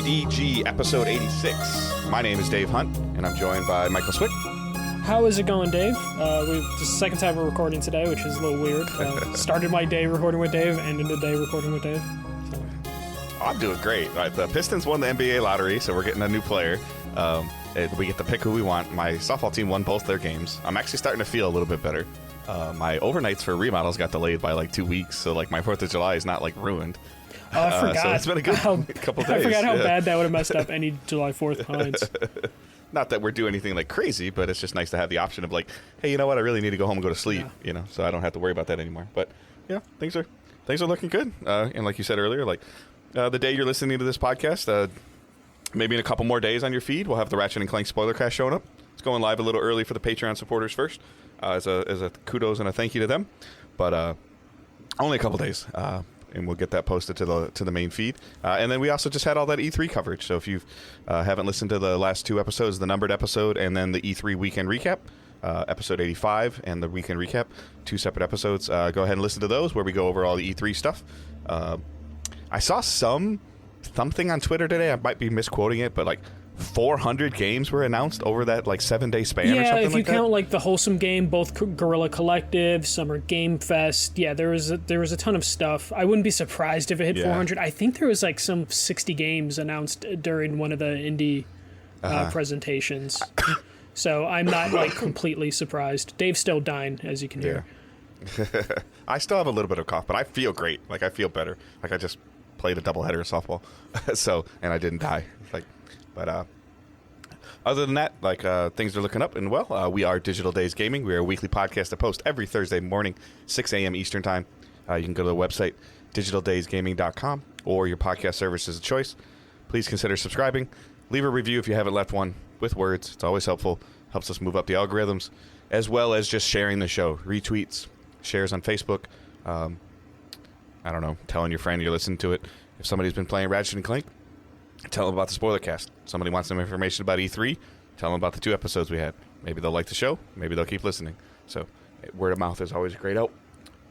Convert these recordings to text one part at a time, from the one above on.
DDG episode 86. My name is Dave Hunt, and I'm joined by Michael Swick. How is it going, Dave? This is the second time we're recording today, which is a little weird. Started my day recording with Dave, ended the day recording with Dave. So. I'm doing great. The Pistons won the NBA lottery, so we're getting a new player. We get to pick who we want. My softball team won both their games. I'm actually starting to feel a little bit better. My overnights for remodels got delayed by like 2 weeks, so like my 4th of July is not like ruined. Oh, I forgot. So it's been a good couple days. I forgot how bad that would have messed up any July 4th plans. Not that we're doing anything like crazy, but it's just nice to have the option of like, hey, you know what? I really need to go home and go to sleep, so I don't have to worry about that anymore. But yeah, things are looking good. And like you said earlier, like the day you're listening to this podcast, maybe in a couple more days on your feed, we'll have the Ratchet and Clank spoiler cast showing up. It's going live a little early for the Patreon supporters first, as a kudos and a thank you to them. But only a couple days. And we'll get that posted to the main feed. And then we also just had all that E3 coverage. So if you haven't listened to the last 2 episodes, the numbered episode and then the E3 weekend recap, episode 85 and the weekend recap, 2 separate episodes, go ahead and listen to those where we go over all the E3 stuff. I saw something on Twitter today. I might be misquoting it, but like 400 games were announced over that like 7-day span or something like that. Yeah, if you count like the Wholesome game, both Guerrilla Collective, Summer Game Fest, there was a ton of stuff. I wouldn't be surprised if it hit 400. I think there was like some 60 games announced during one of the indie presentations. So I'm not like completely surprised. Dave's still dying, as you can hear. I still have a little bit of cough, but I feel great. Like I feel better. Like I just played a doubleheader of softball, and I didn't die. But other than that, things are looking up and well. We are Digital Days Gaming. We are a weekly podcast that posts every Thursday morning, 6 a.m. Eastern Time. You can go to the website, digitaldaysgaming.com, or your podcast service is a choice. Please consider subscribing. Leave a review if you haven't left one with words. It's always helpful. Helps us move up the algorithms, as well as just sharing the show. Retweets, shares on Facebook. I don't know, telling your friend you're listening to it. If somebody's been playing Ratchet and Clank, tell them about the spoiler cast. Somebody wants some information about E3, tell them about the 2 episodes we had. Maybe they'll like the show. Maybe they'll keep listening. So word of mouth is always a great help.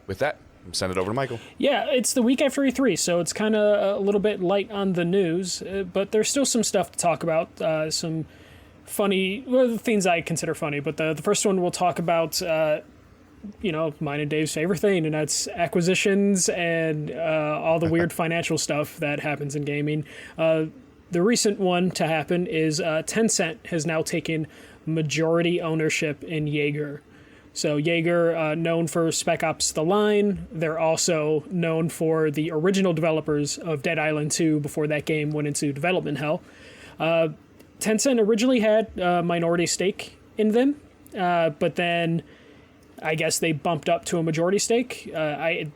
With that, I'm sending it over to Michael. Yeah, it's the week after E3, so it's kind of a little bit light on the news, but there's still some stuff to talk about. Some funny, the things I consider funny, but the first one we'll talk about, mine and Dave's favorite thing, and that's acquisitions and all the weird financial stuff that happens in gaming. The recent one to happen is Tencent has now taken majority ownership in Jaeger. So Jaeger, known for Spec Ops The Line, they're also known for the original developers of Dead Island 2 before that game went into development hell. Tencent originally had a minority stake in them, but then I guess they bumped up to a majority stake. It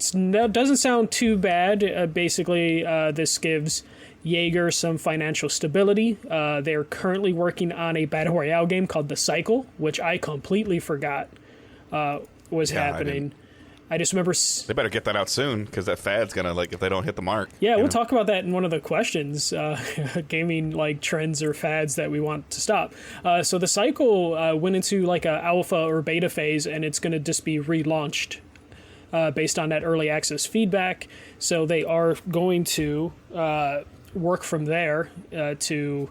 doesn't sound too bad. Basically, this gives Jaeger some financial stability. They're currently working on a Battle Royale game called The Cycle, which I completely forgot was happening. I just remember... They better get that out soon, because that fad's going to, if they don't hit the mark. Yeah, we'll talk about that in one of the questions, gaming, trends or fads that we want to stop. So The Cycle went into, a alpha or beta phase, and it's going to just be relaunched based on that early access feedback. So they are going to work from there to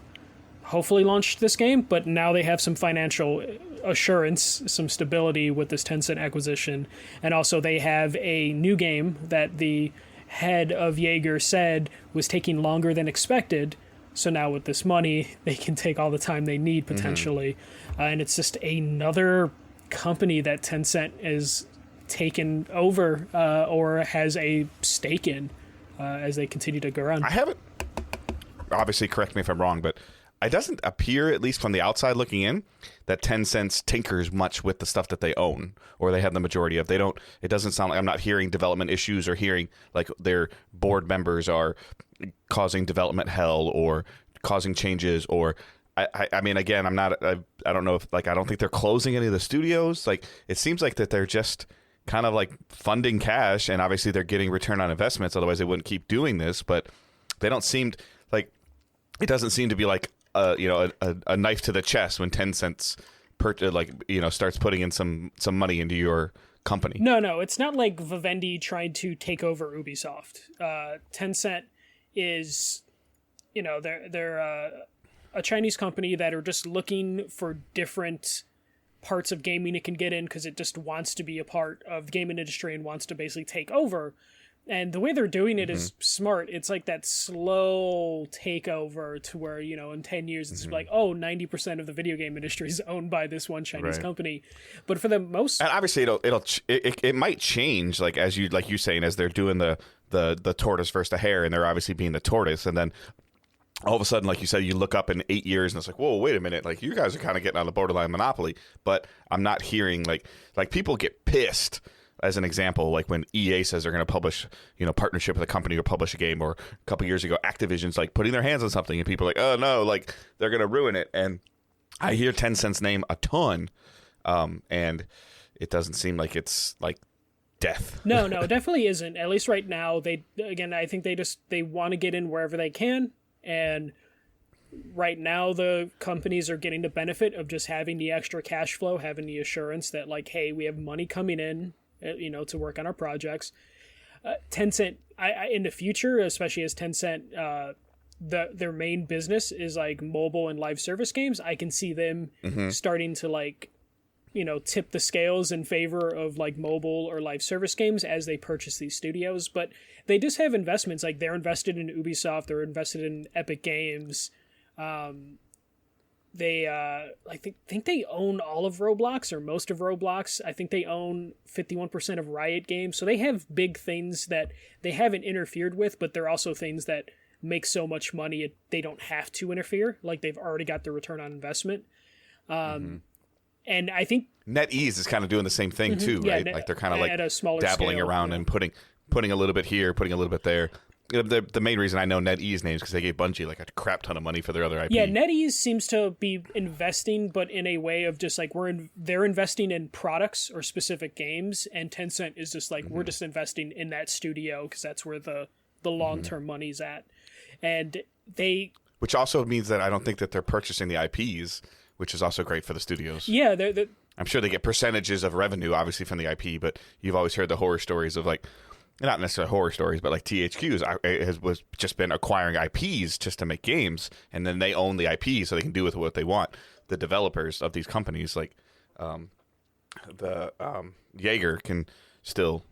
hopefully launch this game, but now they have some financial assurance, some stability with this Tencent acquisition, and also they have a new game that the head of Jaeger said was taking longer than expected, so now with this money they can take all the time they need potentially. And it's just another company that Tencent is taken over or has a stake in as they continue to go around. I haven't, obviously correct me if I'm wrong, but it doesn't appear, at least from the outside looking in, that Tencent tinkers much with the stuff that they own or they have the majority of. It doesn't sound like, I'm not hearing development issues or hearing their board members are causing development hell or causing changes or I mean, again, I don't know if I don't think they're closing any of the studios. It seems like that they're just kind of funding cash, and obviously they're getting return on investments. Otherwise they wouldn't keep doing this, but they don't seem it doesn't seem to be a knife to the chest when Tencent's starts putting in some money into your company. No, it's not like Vivendi tried to take over Ubisoft. Tencent is they're a Chinese company that are just looking for different parts of gaming it can get in because it just wants to be a part of the gaming industry and wants to basically take over. And the way they're doing it is smart. It's like that slow takeover to where, in 10 years, it's like, 90% of the video game industry is owned by this one Chinese company. But for the most... And obviously it might change, like you saying, as they're doing the tortoise versus the hare, and they're obviously being the tortoise. And then all of a sudden, like you said, you look up in 8 years and it's like, whoa, wait a minute. Like, you guys are kind of getting on the borderline monopoly. But I'm not hearing, like people get pissed. As an example, like when EA says they're going to publish, partnership with a company or publish a game, or a couple years ago, Activision's like putting their hands on something, and people are like, oh no, like they're going to ruin it. And I hear Tencent's name a ton, and it doesn't seem like it's like death. No, it definitely isn't. At least right now, I think they want to get in wherever they can, and right now the companies are getting the benefit of just having the extra cash flow, having the assurance that like, hey, we have money coming in, to work on our projects. Tencent, in the future, especially as Tencent, their main business is like mobile and live service games. I can see them starting to like, tip the scales in favor of like mobile or live service games as they purchase these studios. But they just have investments. Like they're invested in Ubisoft, they're invested in Epic Games. They think they own all of Roblox or most of Roblox. I think they own 51% of Riot Games. So they have big things that they haven't interfered with, but they're also things that make so much money they don't have to interfere. Like they've already got the return on investment. And I think NetEase is kind of doing the same thing too, right? Like they're kind of like dabbling scale, around and putting a little bit here, putting a little bit there. The main reason I know NetEase names because they gave Bungie like a crap ton of money for their other IP. Yeah, NetEase seems to be investing, but in a way of just like they're investing in products or specific games, and Tencent is just like we're just investing in that studio because that's where the long-term money's at. And which also means that I don't think that they're purchasing the IPs, which is also great for the studios. Yeah, I'm sure they get percentages of revenue, obviously, from the IP, but you've always heard the horror stories of like. Not necessarily horror stories, but like THQ was just been acquiring IPs just to make games, and then they own the IP, so they can do with what they want. The developers of these companies, like Jaeger, can still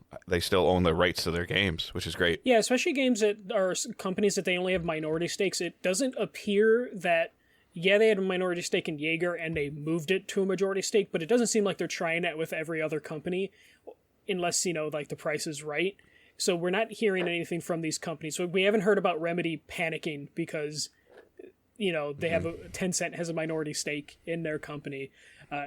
own the rights to their games, which is great. Yeah, especially games that are companies that they only have minority stakes. It doesn't appear that they had a minority stake in Jaeger and they moved it to a majority stake, but it doesn't seem like they're trying that with every other company, unless like the price is right. So we're not hearing anything from these companies. So we haven't heard about Remedy panicking because, they have Tencent has a minority stake in their company.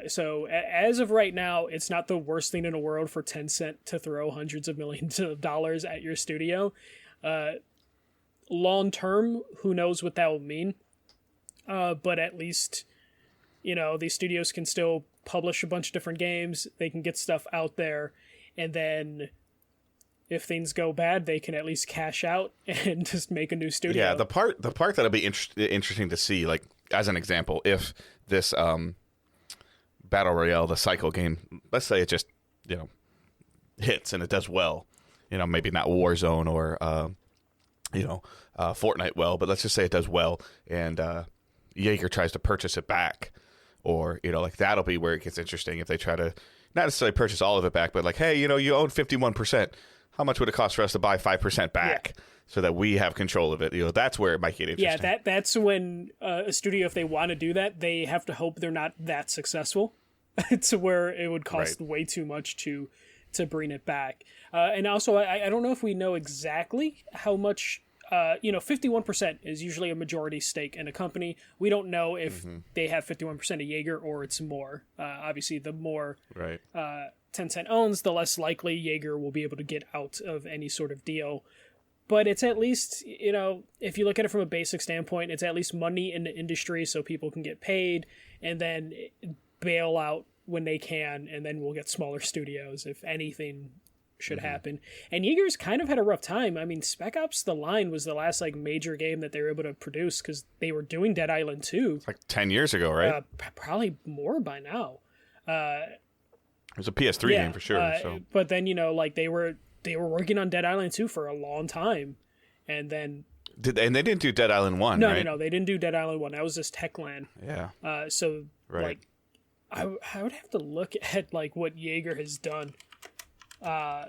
So as of right now, it's not the worst thing in the world for Tencent to throw hundreds of millions of dollars at your studio. Long term, who knows what that will mean. But at least, these studios can still publish a bunch of different games. They can get stuff out there, and then if things go bad, they can at least cash out and just make a new studio. Yeah, the part that'll be interesting to see, like as an example, if this Battle Royale, the Cycle game, let's say it just hits and it does well, maybe not Warzone or Fortnite well, but let's just say it does well, and Jaeger tries to purchase it back, or like that'll be where it gets interesting if they try to not necessarily purchase all of it back, but like, hey, you own 51%. How much would it cost for us to buy 5% back so that we have control of it? That's where it might get interesting. Yeah, that's when a studio, if they want to do that, they have to hope they're not that successful to where it would cost way too much to bring it back. And also, I don't know if we know exactly how much. 51% is usually a majority stake in a company. We don't know if they have 51% of Jaeger or it's more. Obviously, the more Tencent owns, the less likely Jaeger will be able to get out of any sort of deal. But it's at least, if you look at it from a basic standpoint, it's at least money in the industry so people can get paid and then bail out when they can, and then we'll get smaller studios if anything should happen. And Jaeger's kind of had a rough time. I mean, Spec Ops: The Line was the last major game that they were able to produce because they were doing Dead Island 2. It's like 10 years ago, right? Probably more by now. It was a PS3 game for sure. But then they were working on Dead Island 2 for a long time, and then And they didn't do Dead Island 1, No, right? no, they didn't do Dead Island 1. That was just Techland. Yeah. So, Right. like, I would have to look at, like, what Jaeger has done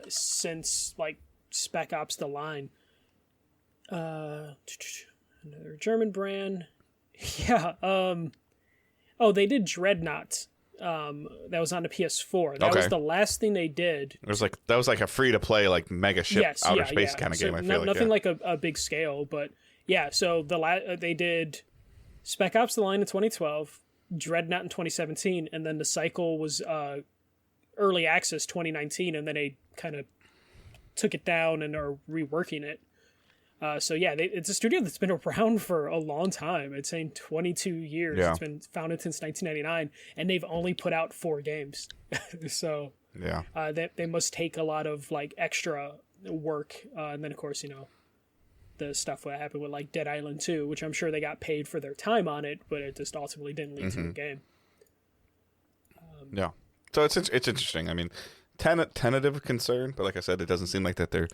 since, like, Spec Ops: The Line. Another German brand. Yeah. They did Dreadnought. That was on the PS4. That was the last thing they did. That was like a free to play like mega ship outer space kind of game. I feel like nothing like a big scale, but yeah. So they did Spec Ops: The Line in 2012, Dreadnought in 2017, and then the cycle was early access 2019, and then they kind of took it down and are reworking it. So yeah, it's a studio that's been around for a long time. It's saying 22 years. Yeah. It's been founded since 1999, and they've only put out 4 games. So yeah, they must take a lot of like extra work, and then of course the stuff that happened with like Dead Island 2, which I'm sure they got paid for their time on it, but it just ultimately didn't lead to a game. Yeah, so it's interesting. I mean, tentative concern, but like I said, it doesn't seem like that they're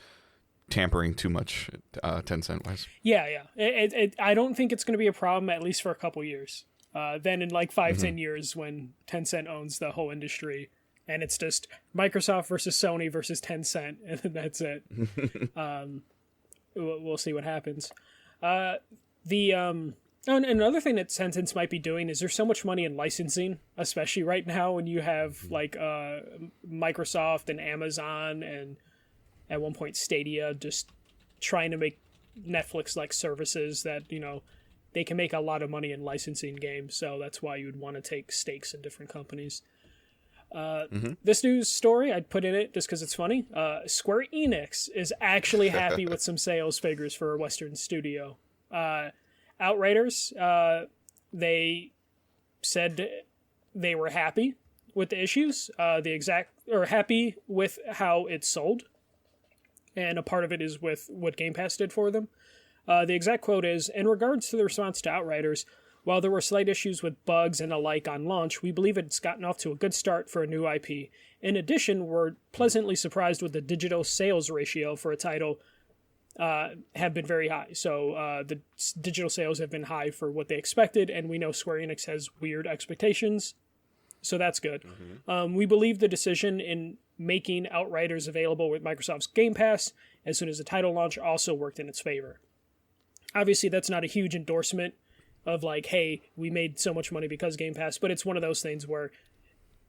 tampering too much, Tencent wise. Yeah. I don't think it's going to be a problem, at least for a couple years. Then in like 5-10 years, when Tencent owns the whole industry, and it's just Microsoft versus Sony versus Tencent, and then that's it. We'll see what happens. And another thing that Tencent might be doing is there's so much money in licensing, especially right now when you have like Microsoft and Amazon and at one point Stadia just trying to make Netflix-like services that, they can make a lot of money in licensing games. So that's why you would want to take stakes in different companies. This news story, I'd put in it just because it's funny. Square Enix is actually happy with some sales figures for a Western studio. Outriders, they said they were happy with the issues, happy with how it sold. And a part of it is with what Game Pass did for them. The exact quote is, "In regards to the response to Outriders, while there were slight issues with bugs and the like on launch, we believe it's gotten off to a good start for a new IP. In addition, we're pleasantly surprised with the digital sales ratio for a title have been very high. So the digital sales have been high for what they expected, and we know Square Enix has weird expectations, so that's good. We believe the decision in making Outriders available with Microsoft's Game Pass as soon as the title launch also worked in its favor. Obviously, that's not a huge endorsement of like, hey, we made so much money because Game Pass, but it's one of those things where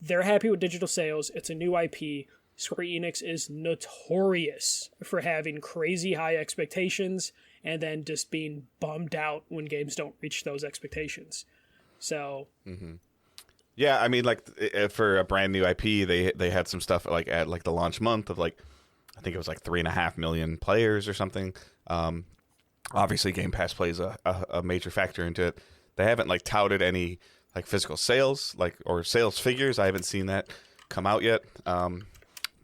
they're happy with digital sales. It's a new IP. Square Enix is notorious for having crazy high expectations and then just being bummed out when games don't reach those expectations. So... Yeah, I mean, like for a brand new IP, they had some stuff like at like the launch month of like, I think it was like 3.5 million players or something. Obviously, Game Pass plays a major factor into it. They haven't like touted any like physical sales or sales figures. I haven't seen that come out yet.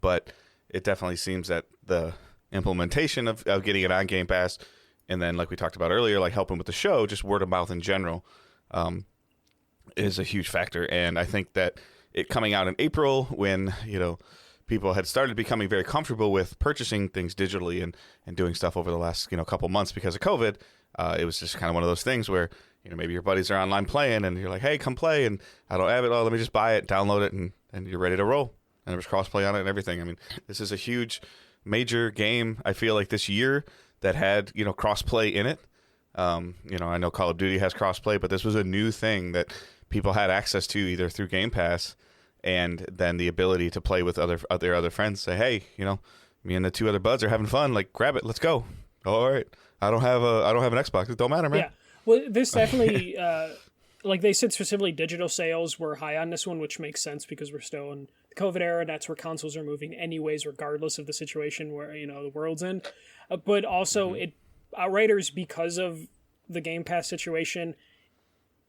But it definitely seems that the implementation of getting it on Game Pass, and then like we talked about earlier, like helping with the show, just word of mouth in general, is a huge factor. And I think that it coming out in April when, people had started becoming very comfortable with purchasing things digitally and doing stuff over the last, couple months because of COVID, it was just kind of one of those things where, maybe your buddies are online playing and you're like, hey, come play. And I don't have it. Oh, let me just buy it, download it, and you're ready to roll. And there was crossplay on it and everything. I mean, this is a huge, major game, I feel like, this year that had, crossplay in it. I know Call of Duty has crossplay, but this was a new thing that people had access to either through Game Pass and then the ability to play with other friends. Say, hey, me and the 2 other buds are having fun. Like, grab it, let's go. All right, I don't have an Xbox. It don't matter, man. Yeah, well, this definitely, like they said specifically, digital sales were high on this one, which makes sense because we're still in the COVID era. And that's where consoles are moving, anyways, regardless of the situation where the world's in. But also, Outriders, because of the Game Pass situation,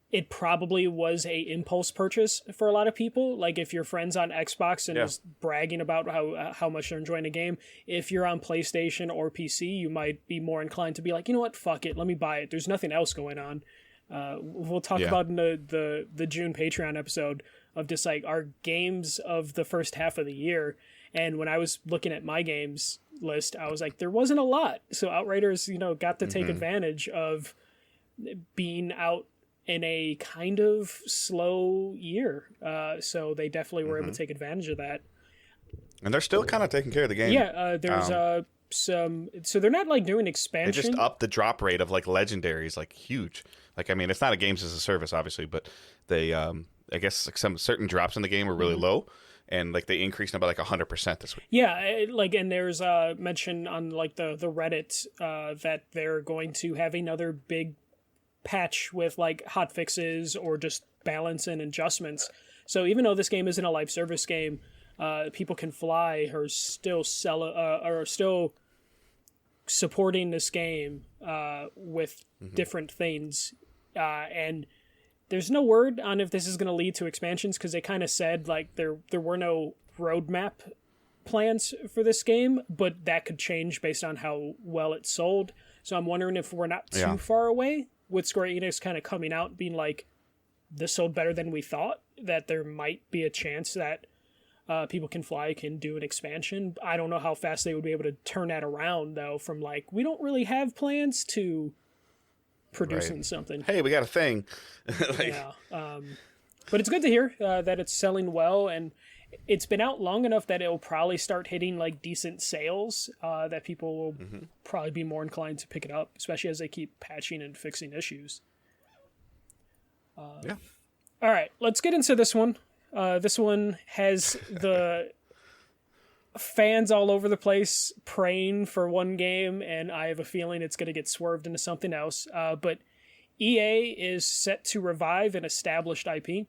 it probably was a impulse purchase for a lot of people. Like if your friend's on Xbox and is bragging about how much they're enjoying the game, if you're on PlayStation or PC, you might be more inclined to be like, you know what, fuck it, let me buy it. There's nothing else going on. We'll talk about in the June Patreon episode of just like our games of the first half of the year. And when I was looking at my games list, I was like, there wasn't a lot. So Outriders, got to take advantage of being out in a kind of slow year. So they definitely were able to take advantage of that. And they're still kind of taking care of the game. Yeah, there's some. So they're not like doing expansion. They just upped the drop rate of like legendaries, like huge. Like, I mean, it's not a games as a service, obviously, but they, I guess, like some certain drops in the game were really low, and like they increased them by like 100% this week. Yeah, and there's mention on like the Reddit that they're going to have another big patch with like hot fixes or just balance and adjustments. So even though this game isn't a live service game, People Can Fly are still still supporting this game with different things, and there's no word on if this is going to lead to expansions, because they kind of said like there were no roadmap plans for this game, but that could change based on how well it sold. So I'm wondering if we're not too far away with Square Enix kind of coming out being like, this sold better than we thought, that there might be a chance that People Can Fly can do an expansion. I don't know how fast they would be able to turn that around, though, from like, we don't really have plans to producing something. Hey, we got a thing. But it's good to hear that it's selling well, and it's been out long enough that it'll probably start hitting like decent sales, that people will probably be more inclined to pick it up, especially as they keep patching and fixing issues. All right, let's get into this one. This one has the fans all over the place praying for one game, and I have a feeling it's going to get swerved into something else. But EA is set to revive an established IP.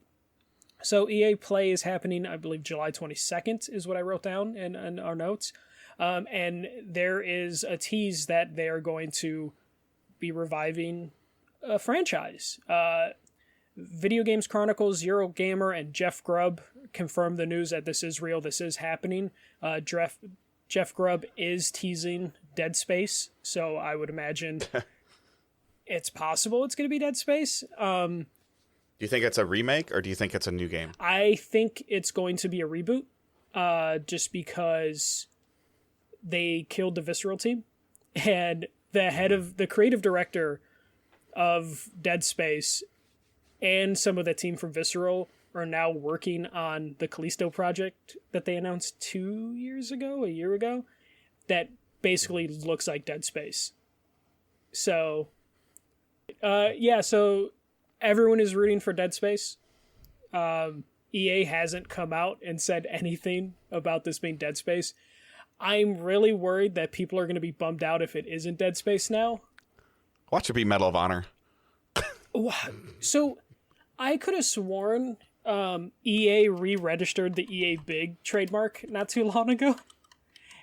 So EA Play is happening, I believe, July 22nd is what I wrote down in our notes. And there is a tease that they are going to be reviving a franchise. Video Games Chronicles, Eurogamer, and Jeff Grubb confirmed the news that this is real, this is happening. Jeff Grubb is teasing Dead Space, so I would imagine it's possible it's going to be Dead Space. Do you think it's a remake, or do you think it's a new game? I think it's going to be a reboot, just because they killed the Visceral team, and the creative director of Dead Space and some of the team from Visceral are now working on the Callisto project that they announced a year ago, that basically looks like Dead Space. So, so everyone is rooting for Dead Space. EA hasn't come out and said anything about this being Dead Space. I'm really worried that people are going to be bummed out if it isn't Dead Space now. Watch it be Medal of Honor. So I could have sworn EA re-registered the EA Big trademark not too long ago.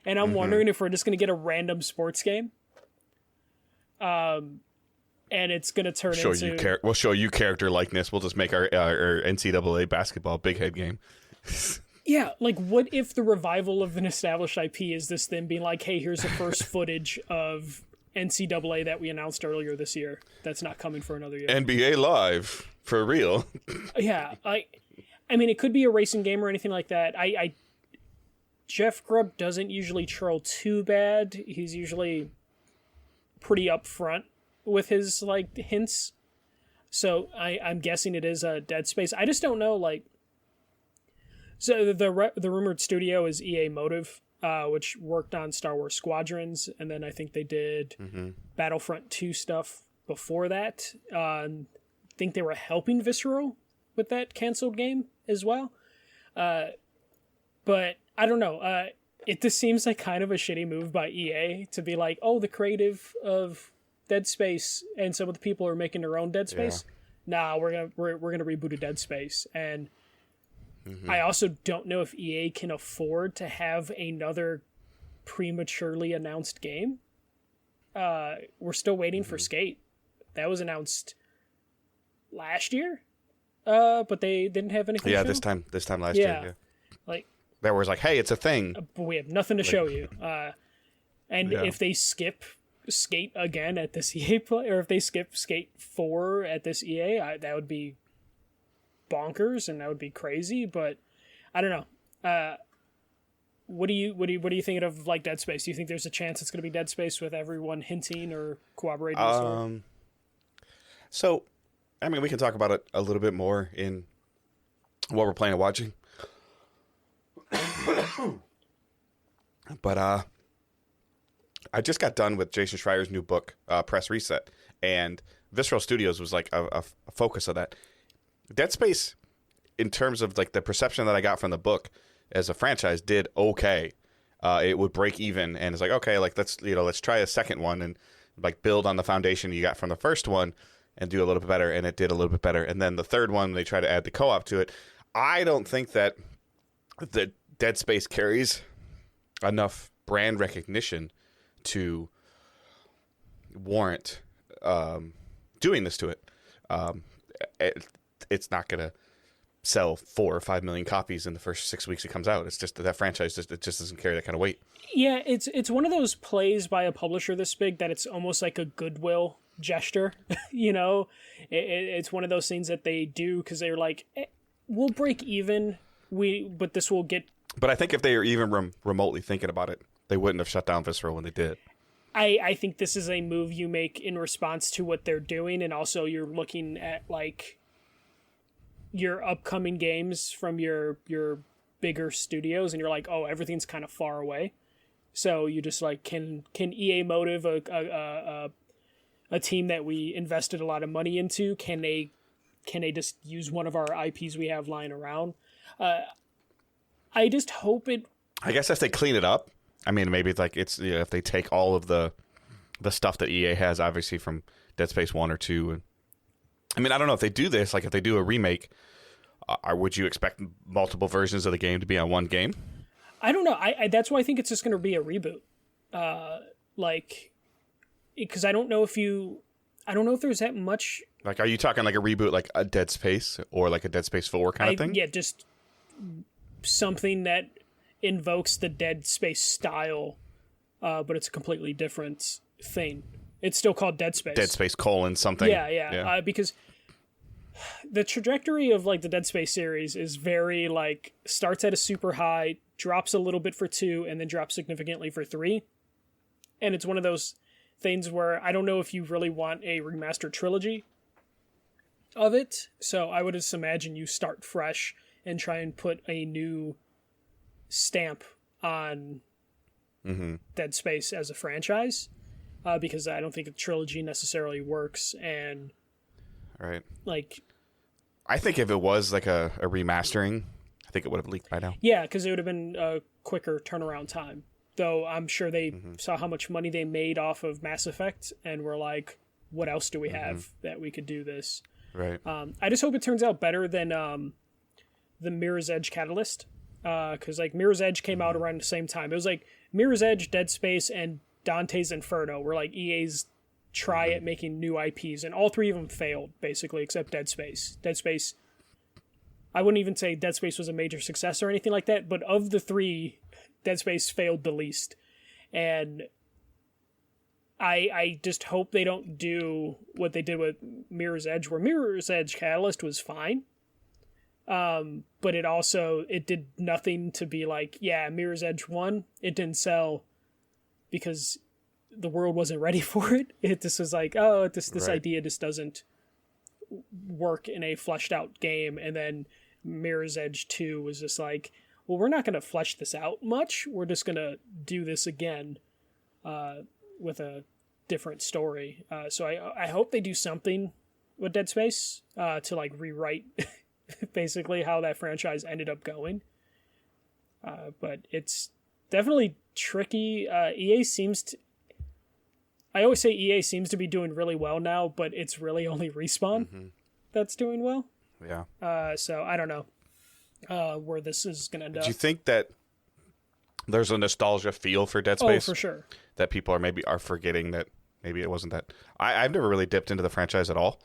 And I'm wondering if we're just going to get a random sports game. And it's going to turn into... We'll show you character likeness. We'll just make our NCAA basketball big head game. Yeah, like what if the revival of an established IP is this then being like, hey, here's the first footage of NCAA that we announced earlier this year that's not coming for another year. NBA Live, for real. Yeah, I mean, it could be a racing game or anything like that. Jeff Grubb doesn't usually troll too bad. He's usually pretty upfront with his like hints. So I'm guessing it is a Dead Space. I just don't know, like... So the rumored studio is EA Motive, which worked on Star Wars Squadrons, and then I think they did Battlefront 2 stuff before that. I think they were helping Visceral with that canceled game as well. But I don't know. It just seems like kind of a shitty move by EA to be like, oh, the creative of Dead Space and some of the people are making their own Dead Space. Nah, we're gonna reboot a Dead Space. And I also don't know if EA can afford to have another prematurely announced game. We're still waiting for Skate. That was announced last year, but they didn't have anything. Yeah, to show. this time last year. Yeah. Like that was like, hey, it's a thing, but we have nothing to show you. And if they skip Skate again at this EA play, or if they skip Skate 4 at this EA, that would be bonkers and that would be crazy. But I don't know. what are you thinking of like Dead Space? Do you think there's a chance it's going to be Dead Space with everyone hinting or cooperating? So, I mean, we can talk about it a little bit more in what we're playing and watching. But I just got done with Jason Schreier's new book, Press Reset, and Visceral Studios was like a focus of that. Dead Space, in terms of like the perception that I got from the book as a franchise, did okay. It would break even, and it's like, okay, like let's try a second one and like build on the foundation you got from the first one and do a little bit better, and it did a little bit better. And then the third one, they try to add the co-op to it. I don't think that the Dead Space carries enough brand recognition to warrant doing this to it. It's not going to sell 4 or 5 million copies in the first 6 weeks it comes out. It's just that franchise just doesn't carry that kind of weight. Yeah, it's one of those plays by a publisher this big that it's almost like a goodwill gesture. You know, it's one of those things that they do because they're like, we'll break even. But this will get. But I think if they were even remotely thinking about it, they wouldn't have shut down Visceral when they did. I think this is a move you make in response to what they're doing, and also you're looking at like your upcoming games from your bigger studios, and you're like, oh, everything's kind of far away. So you just like, can EA motive a team that we invested a lot of money into? Can they just use one of our IPs we have lying around? I just hope it. I guess if they clean it up, I mean, maybe it's like if they take all of the stuff that EA has, obviously from Dead Space 1 or 2, and I mean, I don't know if they do this. Like, if they do a remake, would you expect multiple versions of the game to be on one game? I don't know. I that's why I think it's just going to be a reboot. Like, because I don't know if there's that much. Like, are you talking like a reboot, like a Dead Space or like a Dead Space 4 kind of thing? Yeah, just something that invokes the Dead Space style, but it's a completely different thing. It's still called Dead Space. Dead Space : something. Yeah. Because the trajectory of like the Dead Space series is very like starts at a super high, drops a little bit for 2, and then drops significantly for 3. And it's one of those things where I don't know if you really want a remastered trilogy of it. So I would just imagine you start fresh and try and put a new stamp on Dead Space as a franchise, because I don't think a trilogy necessarily works. And right, like, I think if it was like a remastering, I think it would have leaked by now. Yeah, because it would have been a quicker turnaround time. Though I'm sure they saw how much money they made off of Mass Effect and were like, what else do we have that we could do this? Right. I just hope it turns out better than the Mirror's Edge Catalyst. Because like Mirror's Edge came out around the same time. It was like Mirror's Edge, Dead Space, and Dante's Inferno were like EA's try at making new IPs, and all 3 of them failed, basically, except Dead Space. Dead Space, I wouldn't even say Dead Space was a major success or anything like that, but of the 3, Dead Space failed the least. And I just hope they don't do what they did with Mirror's Edge, where Mirror's Edge Catalyst was fine. But it did nothing to be like, yeah, Mirror's Edge 1, it didn't sell because the world wasn't ready for it. It just was like, oh, this right. idea just doesn't work in a fleshed out game. And then Mirror's Edge 2 was just like, well, we're not going to flesh this out much. We're just going to do this again, with a different story. So I hope they do something with Dead Space, to like rewrite basically how that franchise ended up going. But it's definitely tricky. I always say EA seems to be doing really well now, but it's really only Respawn that's doing well. Yeah. So I don't know where this is going to end up. Do you think that there's a nostalgia feel for Dead Space? Oh, for sure. That people are forgetting that maybe it wasn't that. I've never really dipped into the franchise at all.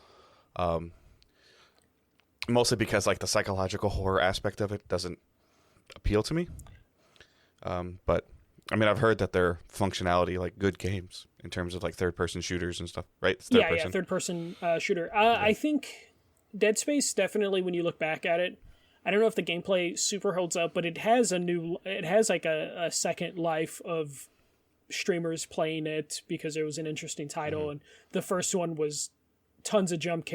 Mostly because like the psychological horror aspect of it doesn't appeal to me. But I mean, I've heard that they're functionality like good games in terms of like third-person shooters and stuff, right? Third-person shooter. I think Dead Space definitely, when you look back at it, I don't know if the gameplay super holds up, but it has like a second life of streamers playing it because it was an interesting title, and the first one was tons of jump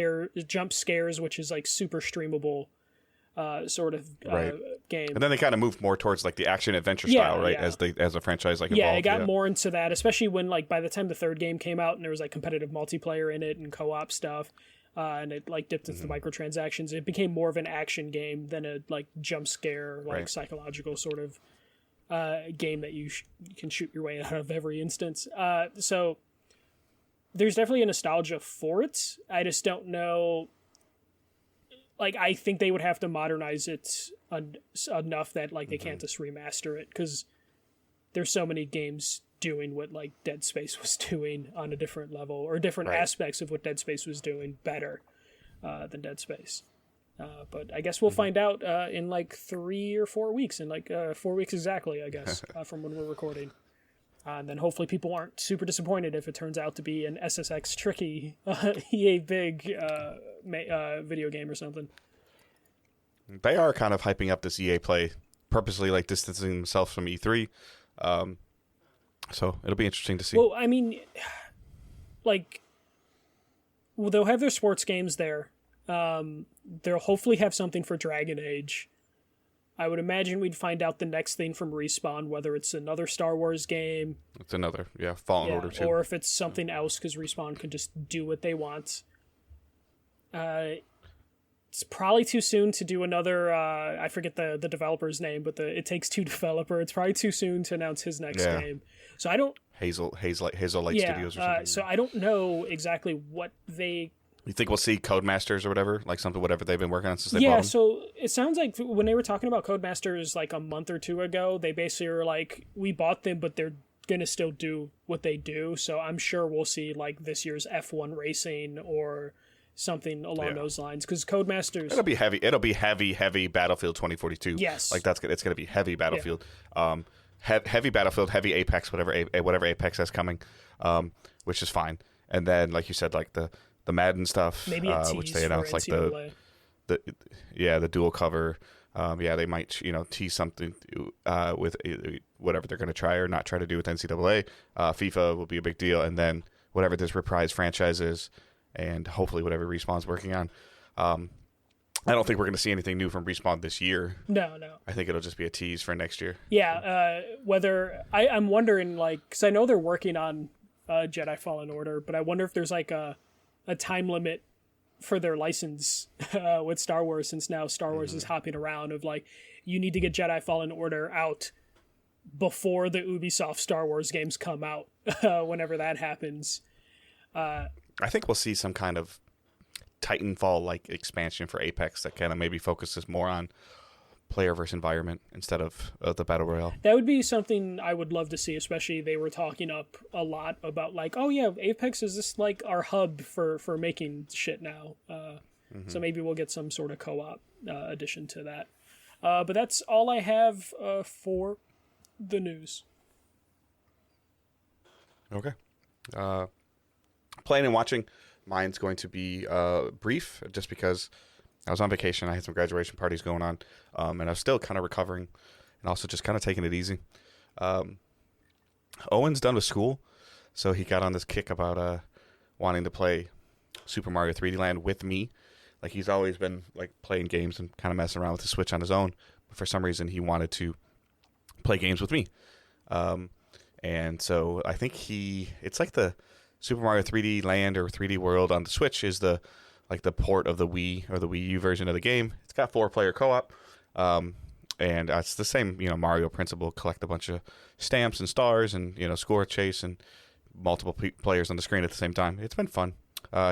scares, which is like super streamable sort of game. And then they kind of moved more towards like the action adventure style, right? Yeah. As a franchise like yeah, evolved. it got more into that, especially when like by the time the third game came out and there was like competitive multiplayer in it and co-op stuff, and it like dipped into the microtransactions. It became more of an action game than a like jump scare, like psychological sort of game that you can shoot your way out of every instance. So there's definitely a nostalgia for it. I just don't know. Like, I think they would have to modernize it enough that like they can't just remaster it, because there's so many games doing what like Dead Space was doing on a different level, or different aspects of what Dead Space was doing better than Dead Space. But I guess we'll find out in like 3 or 4 weeks, in like 4 weeks exactly, I guess, from when we're recording. And then hopefully people aren't super disappointed if it turns out to be an SSX tricky EA big video game or something. They are kind of hyping up this EA play, purposely like distancing themselves from E3. So it'll be interesting to see. Well, I mean, like, they'll have their sports games there. They'll hopefully have something for Dragon Age. I would imagine we'd find out the next thing from Respawn, whether it's another Star Wars game. It's another, Fallen Order 2. Or if it's something else, because Respawn can just do what they want. It's probably too soon to do another, I forget the developer's name, but the It Takes Two developer. It's probably too soon to announce his next game. So I don't... Hazel Light Studios or something. So I don't know exactly what they... You think we'll see Codemasters or whatever? Like whatever they've been working on since they bought them? So it sounds like when they were talking about Codemasters like a month or two ago, they basically were like, we bought them, but they're going to still do what they do. So I'm sure we'll see like this year's F1 racing or something along those lines. Because Codemasters... It'll be heavy Battlefield 2042. Yes. Like it's going to be heavy Battlefield. Heavy Battlefield, heavy Apex, whatever Apex has coming, which is fine. And then, like you said, like the Madden stuff, maybe a tease which they announced, like the dual cover. They might tease something with whatever they're going to try or not try to do with NCAA. FIFA will be a big deal, and then whatever this reprise franchise is, and hopefully whatever Respawn's working on. I don't think we're going to see anything new from Respawn this year. No. I think it'll just be a tease for next year. Yeah, whether I'm wondering, like, because I know they're working on Jedi Fallen Order, but I wonder if there's like a time limit for their license with Star Wars, since now Star Wars is hopping around of like, you need to get Jedi Fallen Order out before the Ubisoft Star Wars games come out, whenever that happens. I think we'll see some kind of Titanfall like expansion for Apex that kind of maybe focuses more on player versus environment instead of the battle royale. That would be something I would love to see, especially they were talking up a lot about like, oh yeah, Apex is just like our hub for making shit now. So maybe we'll get some sort of co-op addition to that. But that's all I have for the news. Okay. Playing and watching, mine's going to be brief, just because I was on vacation. I had some graduation parties going on, and I was still kind of recovering and also just kind of taking it easy. Owen's done with school, so he got on this kick about wanting to play Super Mario 3D Land with me. Like, he's always been like playing games and kind of messing around with the Switch on his own, but for some reason he wanted to play games with me. And so I think it's like the Super Mario 3D Land or 3D World on the Switch is the port of the Wii or the Wii U version of the game. It's got 4-player co-op, and it's the same Mario principle. Collect a bunch of stamps and stars, and score chase and multiple players on the screen at the same time. It's been fun.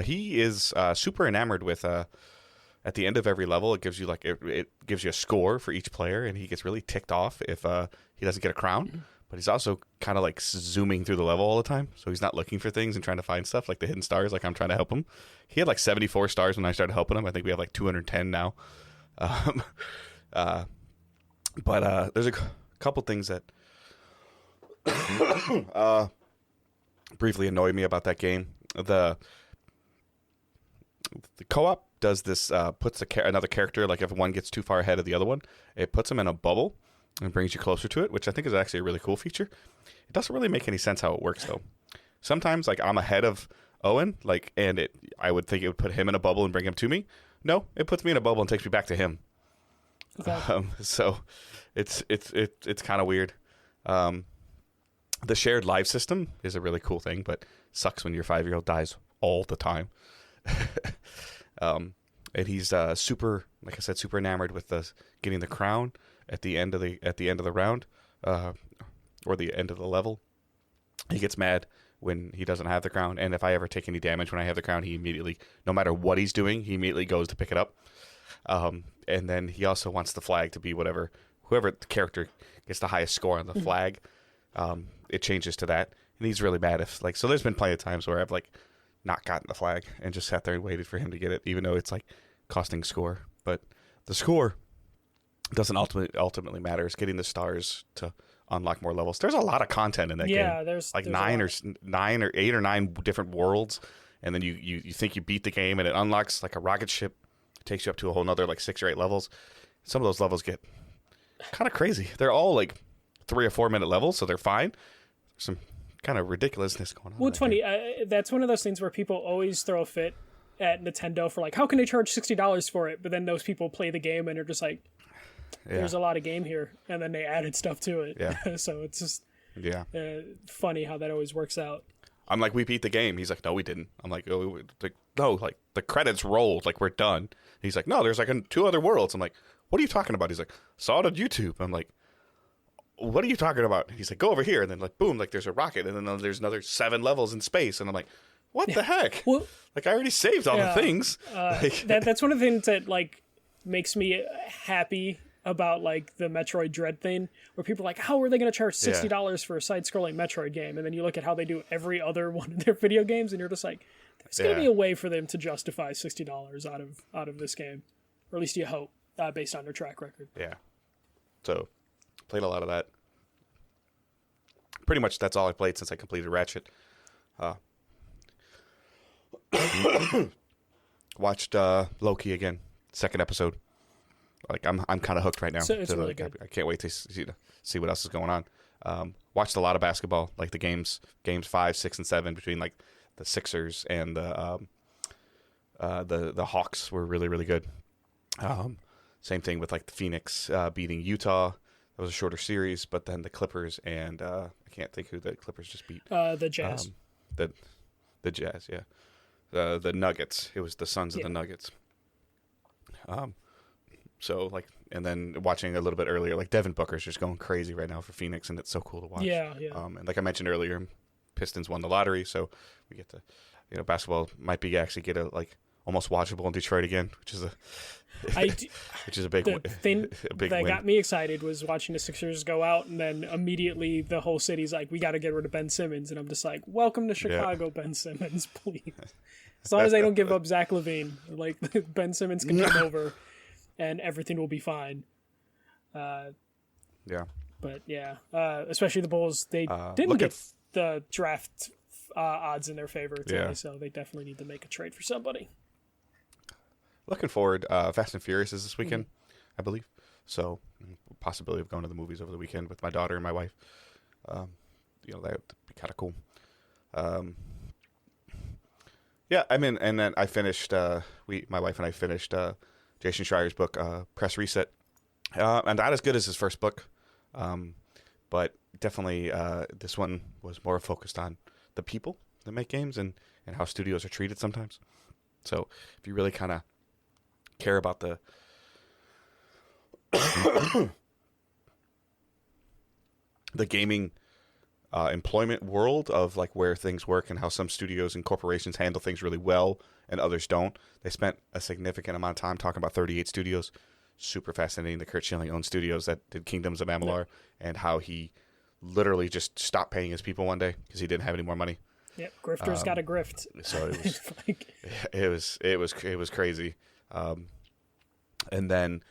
He is super enamored with. At the end of every level, it gives you it gives you a score for each player, and he gets really ticked off if he doesn't get a crown. But he's also kind of like zooming through the level all the time, so he's not looking for things and trying to find stuff like the hidden stars. Like I'm trying to help him. He had like 74 stars when I started helping him. I think we have like 210 now. But there's a couple things that briefly annoyed me about that game. The co-op does this, puts another character, like if one gets too far ahead of the other one, it puts them in a bubble and brings you closer to it, which I think is actually a really cool feature. It doesn't really make any sense how it works, though. Sometimes, like, I'm ahead of Owen, like, and I would think it would put him in a bubble and bring him to me. No, it puts me in a bubble and takes me back to him. Okay. So it's kind of weird. The shared live system is a really cool thing, but sucks when your 5-year-old dies all the time. And he's super, like I said, super enamored with getting the crown at the end of the round, or the end of the level. He gets mad when he doesn't have the crown, and if I ever take any damage when I have the crown, he immediately, no matter what he's doing, he immediately goes to pick it up. And then he also wants the flag to be whoever the character gets the highest score on the flag. It changes to that, and he's really mad if, like, so there's been plenty of times where I've, like, not gotten the flag and just sat there and waited for him to get it, even though it's, like, costing score. But the score doesn't ultimately matter. It's getting the stars to unlock more levels. There's a lot of content in that game. Yeah, there's like 9 or 8 or 9 different worlds, and then you think you beat the game, and it unlocks, like, a rocket ship. It takes you up to a whole nother, like, 6 or 8 levels. Some of those levels get kind of crazy. They're all, like, 3 or 4 minute levels, so they're fine. Some kind of ridiculousness going on. Well, it's funny. That's one of those things where people always throw a fit at Nintendo for, like, how can they charge $60 for it? But then those people play the game and are just like, there's a lot of game here, and then they added stuff to it. Yeah. So it's just funny how that always works out. I'm like, we beat the game. He's like, no, we didn't. I'm like, oh, no, like, the credits rolled, like, we're done. He's like, no, there's, like, 2 other worlds. I'm like, what are you talking about? He's like, saw it on YouTube. I'm like, what are you talking about? He's like, go over here. And then, like, boom, like, there's a rocket. And then there's another 7 levels in space. And I'm like, what the heck? Well, like, I already saved all the things. That's one of the things that, like, makes me happy about, like, the Metroid Dread thing, where people are like, how are they going to charge $60 for a side-scrolling Metroid game? And then you look at how they do every other one of their video games, and you're just like, there's going to be a way for them to justify $60 out of this game. Or at least you hope, based on their track record. Yeah. So, played a lot of that. Pretty much that's all I played since I completed Ratchet. Watched Loki again, 2nd episode. Like, I'm kind of hooked right now. So it's really good. I can't wait to see what else is going on. Watched a lot of basketball, like the games 5, 6, and 7 between, like, the Sixers and the Hawks were really, really good. Same thing with, like, the Phoenix beating Utah. That was a shorter series, but then the Clippers and I can't think who the Clippers just beat. The Jazz. The Jazz, yeah. The Nuggets. It was the Suns of the Nuggets. So, like, and then watching a little bit earlier, like, Devin Booker's just going crazy right now for Phoenix, and it's so cool to watch. Yeah. And like I mentioned earlier, Pistons won the lottery, so we get to, basketball might be actually get a, like, almost watchable in Detroit again, which is a big the thing a big that win. Got me excited was watching the Sixers go out, and then immediately the whole city's like, we got to get rid of Ben Simmons, and I'm just like, welcome to Chicago, Ben Simmons, please. As long as they don't give up Zach LaVine, like, Ben Simmons can come over and everything will be fine. But especially the Bulls, they didn't get the draft odds in their favor today, so they definitely need to make a trade for somebody. Looking forward. Fast and Furious is this weekend, I believe. So, possibility of going to the movies over the weekend with my daughter and my wife. That would be kind of cool. I mean, and then I finished. My wife and I finished Jason Schreier's book, Press Reset, and not as good as his first book, but definitely this one was more focused on the people that make games and how studios are treated sometimes. So, if you really kind of care about the the gaming employment world of, like, where things work and how some studios and corporations handle things really well and others don't. They spent a significant amount of time talking about 38 studios. Super fascinating. The Kurt Schilling owned studios that did Kingdoms of Amalur, and how he literally just stopped paying his people one day because he didn't have any more money. Yep, grifters got to grift. So it was crazy. And then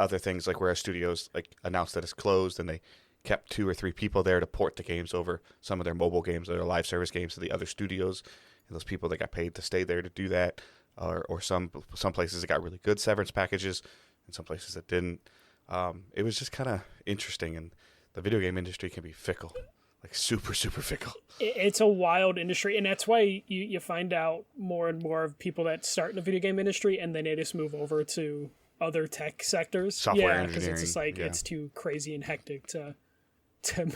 other things, like where studios, like, announced that it's closed, and they kept 2 or 3 people there to port the games over, some of their mobile games or their live service games, to the other studios, and those people that got paid to stay there to do that. or some places that got really good severance packages, and some places that didn't. It was just kind of interesting, and the video game industry can be fickle, like super fickle. It's a wild industry, and that's why you find out more and more of people that start in the video game industry and then they just move over to other tech sectors. Software engineering. Because it's just like it's too crazy and hectic to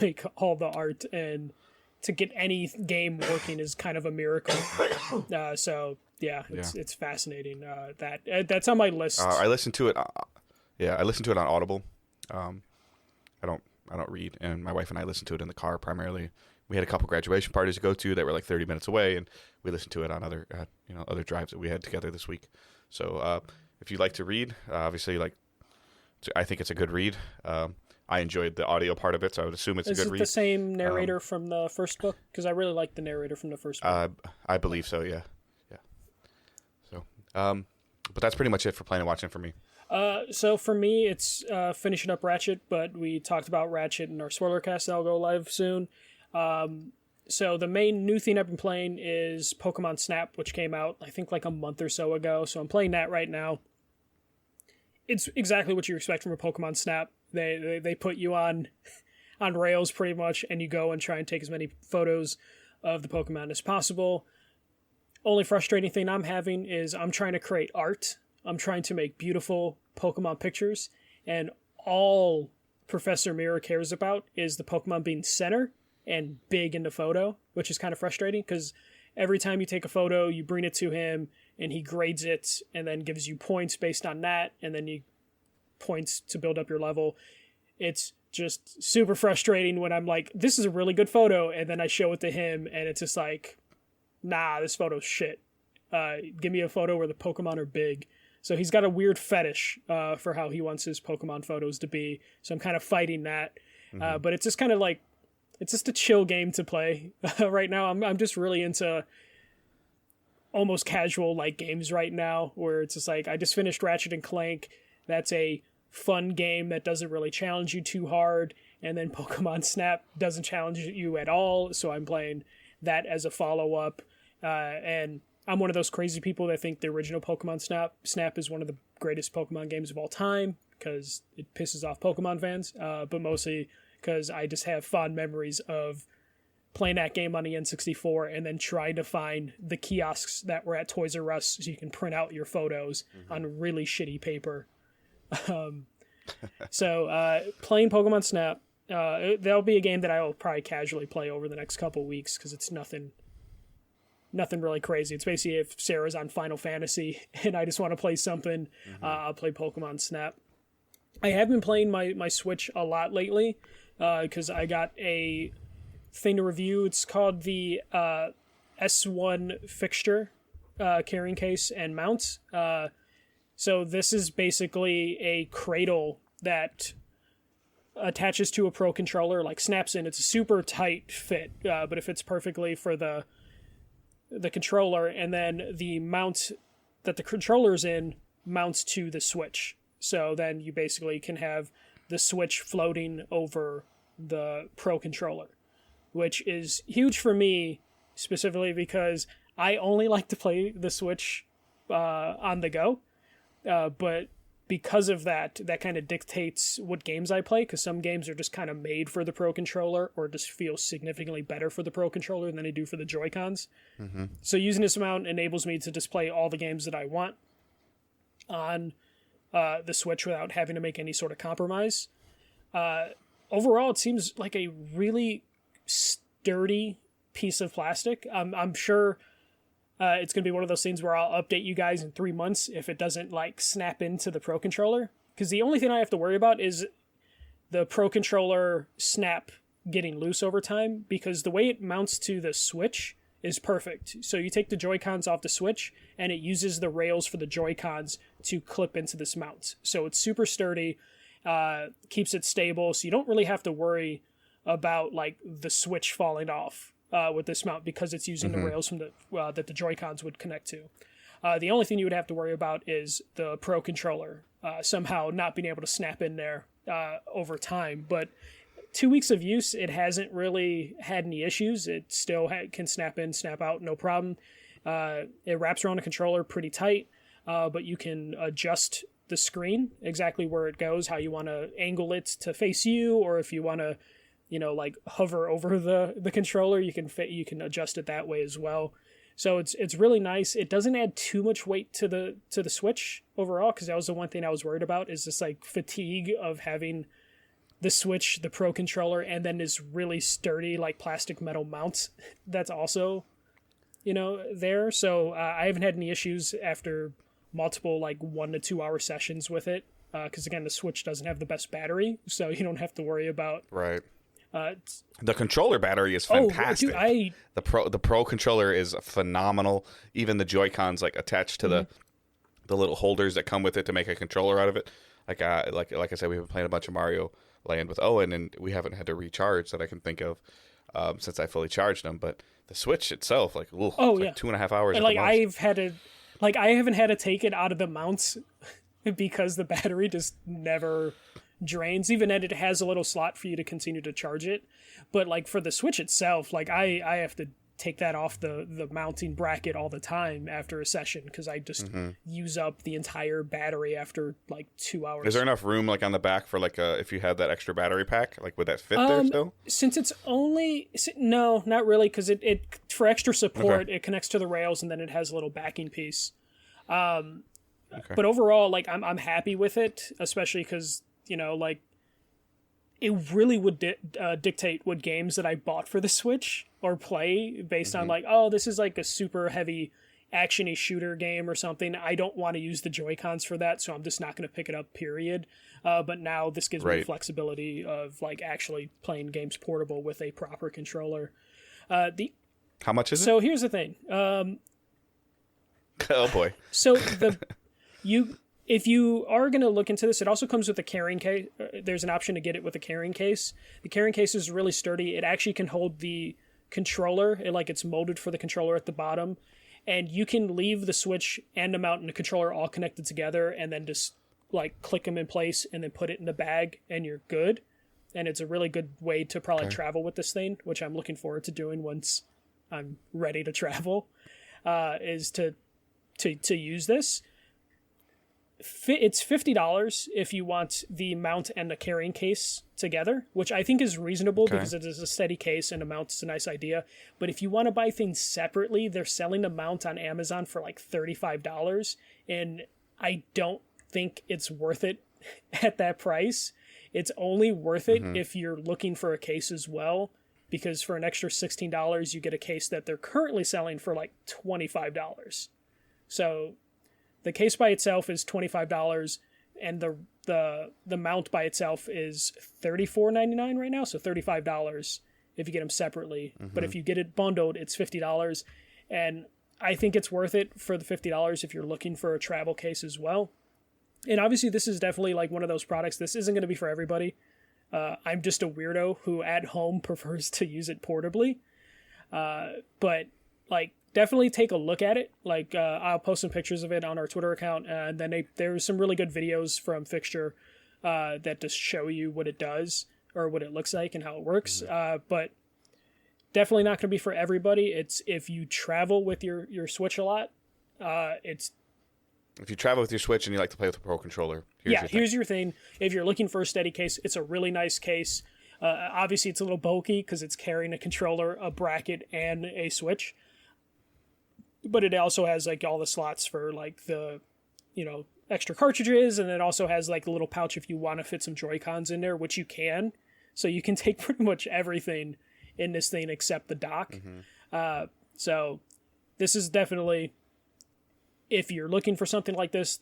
make all the art, and to get any game working is kind of a miracle. It's fascinating. That's on my list. I listened to it. I listened to it on Audible. I don't read, and my wife and I listened to it in the car primarily. We had a couple graduation parties to go to that were like 30 minutes away, and we listened to it on other drives that we had together this week. So if you like to read, obviously, I think it's a good read. I enjoyed the audio part of it, so I would assume it's a good read. Is it the same narrator from the first book? Because I really liked the narrator from the first book. I believe so, yeah. So, but that's pretty much it for playing and watching for me. So for me, it's finishing up Ratchet, but we talked about Ratchet in our spoiler cast that'll go live soon. So the main new thing I've been playing is Pokemon Snap, which came out, I think, like a month or so ago. So I'm playing that right now. It's exactly what you expect from a Pokemon Snap. They put you on rails pretty much, and you go and try and take as many photos of the Pokemon as possible. Only frustrating thing I'm having is I'm trying to create art. I'm trying to make beautiful Pokemon pictures, and all Professor Mirror cares about is the Pokemon being center and big in the photo, which is kind of frustrating because every time you take a photo, you bring it to him and he grades it and then gives you points based on that, and then you points to build up your level. It's just super frustrating when I'm like, this is a really good photo, and then I show it to him and it's just like, nah, this photo's shit. Give me a photo where the Pokemon are big. So he's got a weird fetish for how he wants his Pokemon photos to be. So I'm kind of fighting that. But it's just kind of like, it's just a chill game to play right now. I'm just really into almost casual like games right now, where it's just like, I just finished Ratchet and Clank. That's a fun game that doesn't really challenge you too hard. And then Pokemon Snap doesn't challenge you at all. So I'm playing that as a follow-up. And I'm one of those crazy people that think the original Pokemon Snap is one of the greatest Pokemon games of all time, because it pisses off Pokemon fans, but mostly because I just have fond memories of playing that game on the N64 and then trying to find the kiosks that were at Toys R Us so you can print out your photos on really shitty paper. So playing Pokemon Snap, that'll be a game that I will probably casually play over the next couple weeks, because it's nothing really crazy. It's basically if Sarah's on Final Fantasy and I just want to play something, I'll play Pokemon Snap. I have been playing my Switch a lot lately, because I got a thing to review. It's called the S1 Fixture carrying case and mount. So this is basically a cradle that attaches to a Pro controller, like snaps in. It's a super tight fit, but it fits perfectly for the controller, and then the mount that the controller's in mounts to the Switch. So then you basically can have the Switch floating over the Pro controller, which is huge for me, specifically because I only like to play the Switch on the go. But because of that kind of dictates what games I play, because some games are just kind of made for the Pro controller, or just feel significantly better for the Pro controller than they do for the Joy-Cons. So using this mount enables me to just play all the games that I want on the Switch without having to make any sort of compromise. Overall, it seems like a really sturdy piece of plastic. I'm sure it's going to be one of those things where I'll update you guys in 3 months if it doesn't like snap into the Pro controller. Because the only thing I have to worry about is the Pro controller snap getting loose over time, because the way it mounts to the Switch is perfect. So you take the Joy-Cons off the Switch, and it uses the rails for the Joy-Cons to clip into this mount. So it's super sturdy, keeps it stable, so you don't really have to worry about like the Switch falling off with this mount, because it's using the rails from that the Joy-Cons would connect to. The only thing you would have to worry about is the Pro controller somehow not being able to snap in there over time. But 2 weeks of use, it hasn't really had any issues. It still can snap in, snap out, no problem. It wraps around a controller pretty tight, but you can adjust the screen exactly where it goes, how you want to angle it to face you, or if you want to, like hover over the controller, you can adjust it that way as well. So it's really nice. It doesn't add too much weight to the Switch overall, because that was the one thing I was worried about, is this like fatigue of having the Switch, the Pro controller, and then this really sturdy like plastic metal mount that's also there. So I haven't had any issues after multiple like 1 to 2 hour sessions with it, because again, the Switch doesn't have the best battery, so you don't have to worry about right. The controller battery is fantastic. Dude, the Pro controller is phenomenal. Even the Joy-Cons like attached to the little holders that come with it to make a controller out of it. Like I said, we've been playing a bunch of Mario Land with Owen, and we haven't had to recharge that I can think of since I fully charged them. But the Switch itself, like 2.5 hours. And like I haven't had to take it out of the mounts because the battery just never drains, even and it has a little slot for you to continue to charge it. But like for the Switch itself, like I have to take that off the mounting bracket all the time after a session, because I just use up the entire battery after like 2 hours. Is there enough room like on the back for like if you had that extra battery pack, like would that fit there still? Since it's only no, not really, because it for extra support it connects to the rails, and then it has a little backing piece. But overall, like I'm happy with it, especially because like it really would dictate what games that I bought for the Switch or play based on like, oh, this is like a super heavy action-y shooter game or something. I don't want to use the Joy-Cons for that, so I'm just not going to pick it up, period. But now this gives me flexibility of like actually playing games portable with a proper controller. How much is it? So here's the thing. Oh boy. So if you are going to look into this, it also comes with a carrying case. There's an option to get it with a carrying case. The carrying case is really sturdy. It actually can hold the controller. It's molded for the controller at the bottom. And you can leave the Switch and the mount and the controller all connected together, and then just like click them in place and then put it in the bag, and you're good. And it's a really good way to probably travel with this thing, which I'm looking forward to doing once I'm ready to travel, is to use this. It's $50 if you want the mount and the carrying case together, which I think is reasonable because it is a steady case and a mount is a nice idea. But if you want to buy things separately, they're selling the mount on Amazon for like $35, and I don't think it's worth it at that price. It's only worth it if you're looking for a case as well, because for an extra $16, you get a case that they're currently selling for like $25. So the case by itself is $25, and the mount by itself is $34.99 right now, so $35 if you get them separately. But if you get it bundled, it's $50, and I think it's worth it for the $50 if you're looking for a travel case as well. And obviously, this is definitely like one of those products. This isn't going to be for everybody. I'm just a weirdo who at home prefers to use it portably. But like, definitely take a look at it. Like, I'll post some pictures of it on our Twitter account, and then there's some really good videos from Fixture that just show you what it does or what it looks like and how it works. But definitely not going to be for everybody. It's if you travel with your Switch a lot. If you travel with your Switch and you like to play with a Pro controller, here's your thing. If you're looking for a steady case, it's a really nice case. Obviously, it's a little bulky because it's carrying a controller, a bracket, and a Switch. But it also has like all the slots for like the, extra cartridges, and it also has like a little pouch if you want to fit some Joy-Cons in there, which you can. So you can take pretty much everything in this thing except the dock. So this is definitely, if you're looking for something like this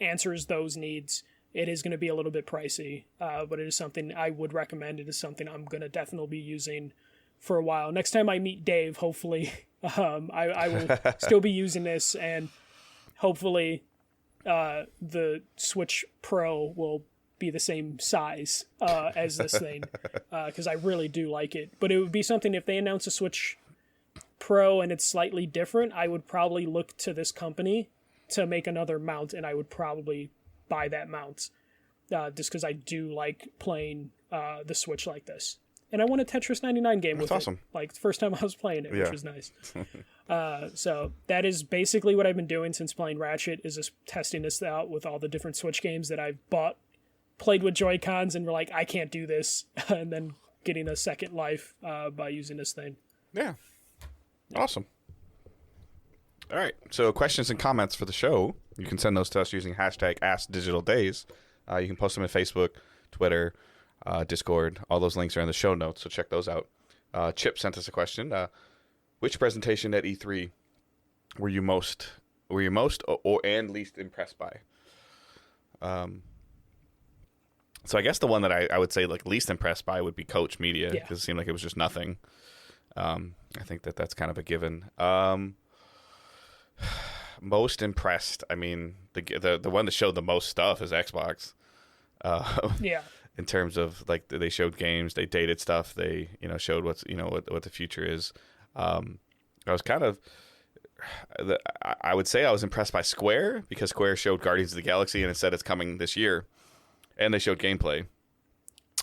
answers those needs. It is going to be a little bit pricey, but it is something I would recommend. It is something I'm going to definitely be using for a while. Next time I meet Dave, hopefully, I will still be using this, and hopefully the Switch Pro will be the same size as this thing, because I really do like it. But it would be something, if they announce a Switch Pro and it's slightly different, I would probably look to this company to make another mount, and I would probably buy that mount just because I do like playing the Switch like this. and I won a Tetris 99 game That's with awesome. it. Like, the first time I was playing it, Yeah. which was nice. So that is basically what I've been doing since playing Ratchet, is just testing this out with all the different Switch games that I've bought, played with Joy-Cons, and were like, I can't do this, and then getting a second life by using this thing. Yeah. Awesome. All right. So questions and comments for the show, you can send those to us using hashtag AskDigitalDays. You can post them on Facebook, Twitter, Discord. All those links are in the show notes, so check those out. Chip sent us a question. Which presentation at E3 were you most and least impressed by? So I guess the one that I would say like least impressed by would be Coach Media, because it seemed like it was just nothing. I think that's kind of a given. Most impressed, I mean, the one that showed the most stuff is Xbox. Yeah. In terms of like they showed games, they dated stuff, they showed what the future is. I was kind of, I would say I was impressed by Square, because Square showed Guardians of the Galaxy and it said it's coming this year, and they showed gameplay.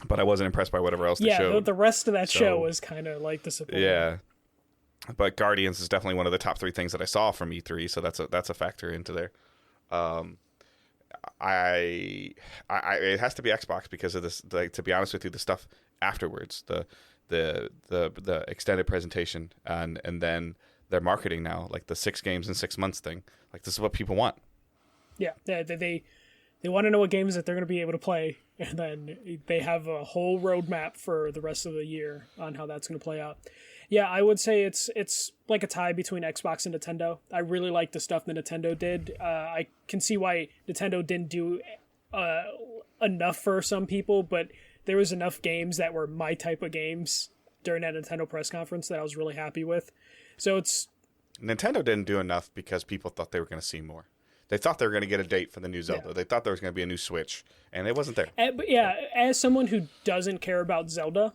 But I wasn't impressed by whatever else they showed. Yeah, the rest of that show was kind of like disappointing. Yeah. But Guardians is definitely one of the top 3 things that I saw from E3, so that's a factor into there. It has to be Xbox because of this. Like, to be honest with you, the stuff afterwards, the extended presentation, and then their marketing now, like the 6 games in 6 months thing. Like, this is what people want. Yeah, they want to know what games that they're going to be able to play, and then they have a whole roadmap for the rest of the year on how that's going to play out. Yeah, I would say it's like a tie between Xbox and Nintendo. I really like the stuff that Nintendo did. I can see why Nintendo didn't do enough for some people, but there was enough games that were my type of games during that Nintendo press conference that I was really happy with. So it's... Nintendo didn't do enough because people thought they were going to see more. They thought they were going to get a date for the new Zelda. Yeah. They thought there was going to be a new Switch, and it wasn't there. But yeah, as someone who doesn't care about Zelda,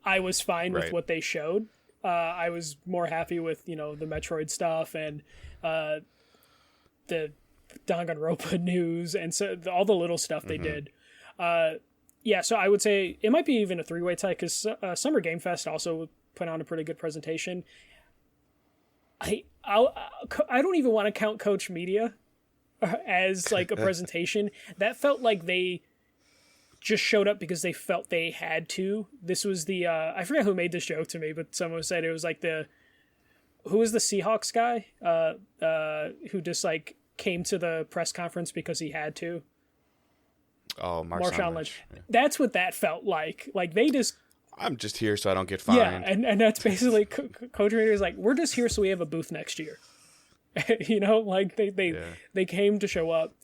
I was fine with what they showed. I was more happy with, the Metroid stuff and the Danganronpa news, and so all the little stuff they did. Yeah, so I would say it might be even a 3-way tie, because Summer Game Fest also put on a pretty good presentation. I don't even want to count Coach Media as like a presentation. That felt like they just showed up because they felt they had to. This was the I forget who made this joke to me, but someone said it was like who was the Seahawks guy who just like came to the press conference because he had to. Oh, Marshawn Lynch. Yeah. That's what that felt like. Like, they just... I'm just here so I don't get fined. Yeah, and that's basically... Coach Raider is like, we're just here so we have a booth next year. Like, they came to show up.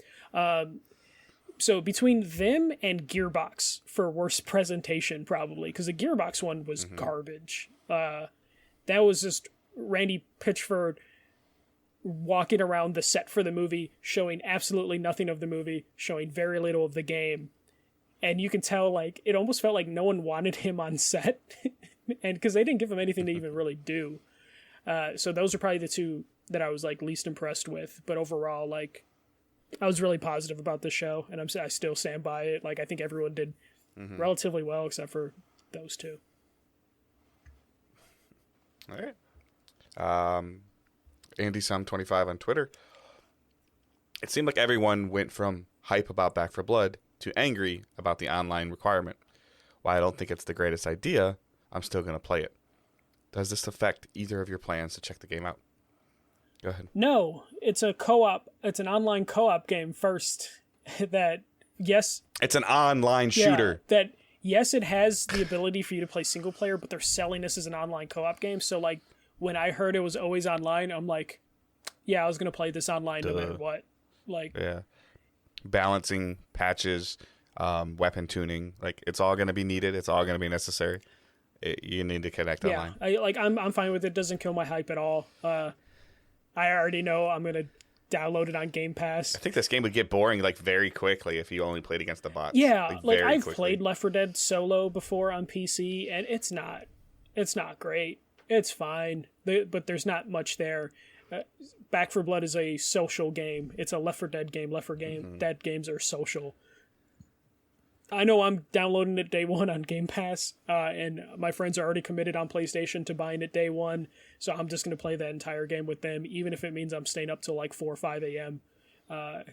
So between them and Gearbox for worst presentation, probably, because the Gearbox one was garbage. That was just Randy Pitchford walking around the set for the movie, showing absolutely nothing of the movie, showing very little of the game. And you can tell, like, it almost felt like no one wanted him on set, and because they didn't give him anything to even really do. So those are probably the 2 that I was, like, least impressed with. But overall, like, I was really positive about the show, and I still stand by it. Like, I think everyone did relatively well, except for those 2. All right. AndySum25 on Twitter. It seemed like everyone went from hype about Back 4 Blood to angry about the online requirement. While I don't think it's the greatest idea, I'm still going to play it. Does this affect either of your plans to check the game out? Go ahead. No, it's a co-op. It's an online co-op game first. That, yes... It's an online shooter. That, yes, it has the ability for you to play single player, but they're selling this as an online co-op game. So, like, when I heard it was always online, I'm like, yeah, I was going to play this online no matter what. Like, yeah. Balancing, patches, weapon tuning, like, it's all going to be needed. It's all going to be necessary. You need to connect online. I'm fine with it. It doesn't kill my hype at all. I already know I'm going to download it on Game Pass. I think this game would get boring, like, very quickly if you only played against the bots. Yeah, like I've played Left 4 Dead solo before on PC, and it's not great. It's fine, but there's not much there. Back 4 Blood is a social game. It's a Left 4 Dead game. Left 4 Dead games are social. I know I'm downloading it day one on Game Pass, and my friends are already committed on PlayStation to buying it day one, so I'm just going to play that entire game with them, even if it means I'm staying up till like 4 or 5 a.m. But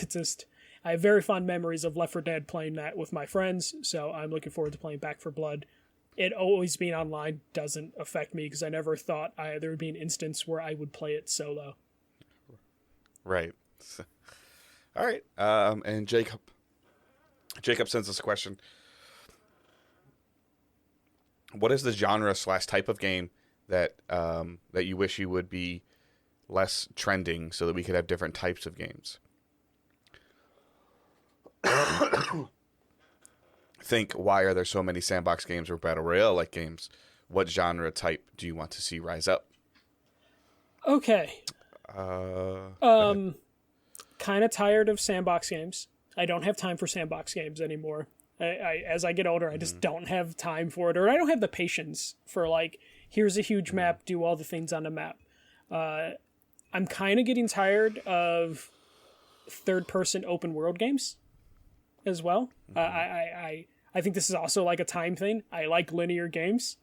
it's just, I have very fond memories of Left 4 Dead playing that with my friends, so I'm looking forward to playing Back 4 Blood. It always being online doesn't affect me, because I never thought there would be an instance where I would play it solo. Right. All right. And Jacob sends us a question. What is the genre / type of game that that you wish you would be less trending so that we could have different types of games? Think, why are there so many sandbox games or battle royale like games? What genre type do you want to see rise up? Okay. Kind of tired of sandbox games. I don't have time for sandbox games anymore. As I get older, I just don't have time for it, or I don't have the patience for, like, here's a huge map, do all the things on the map. I'm kind of getting tired of third-person open-world games as well. I think this is also like a time thing. I like linear games.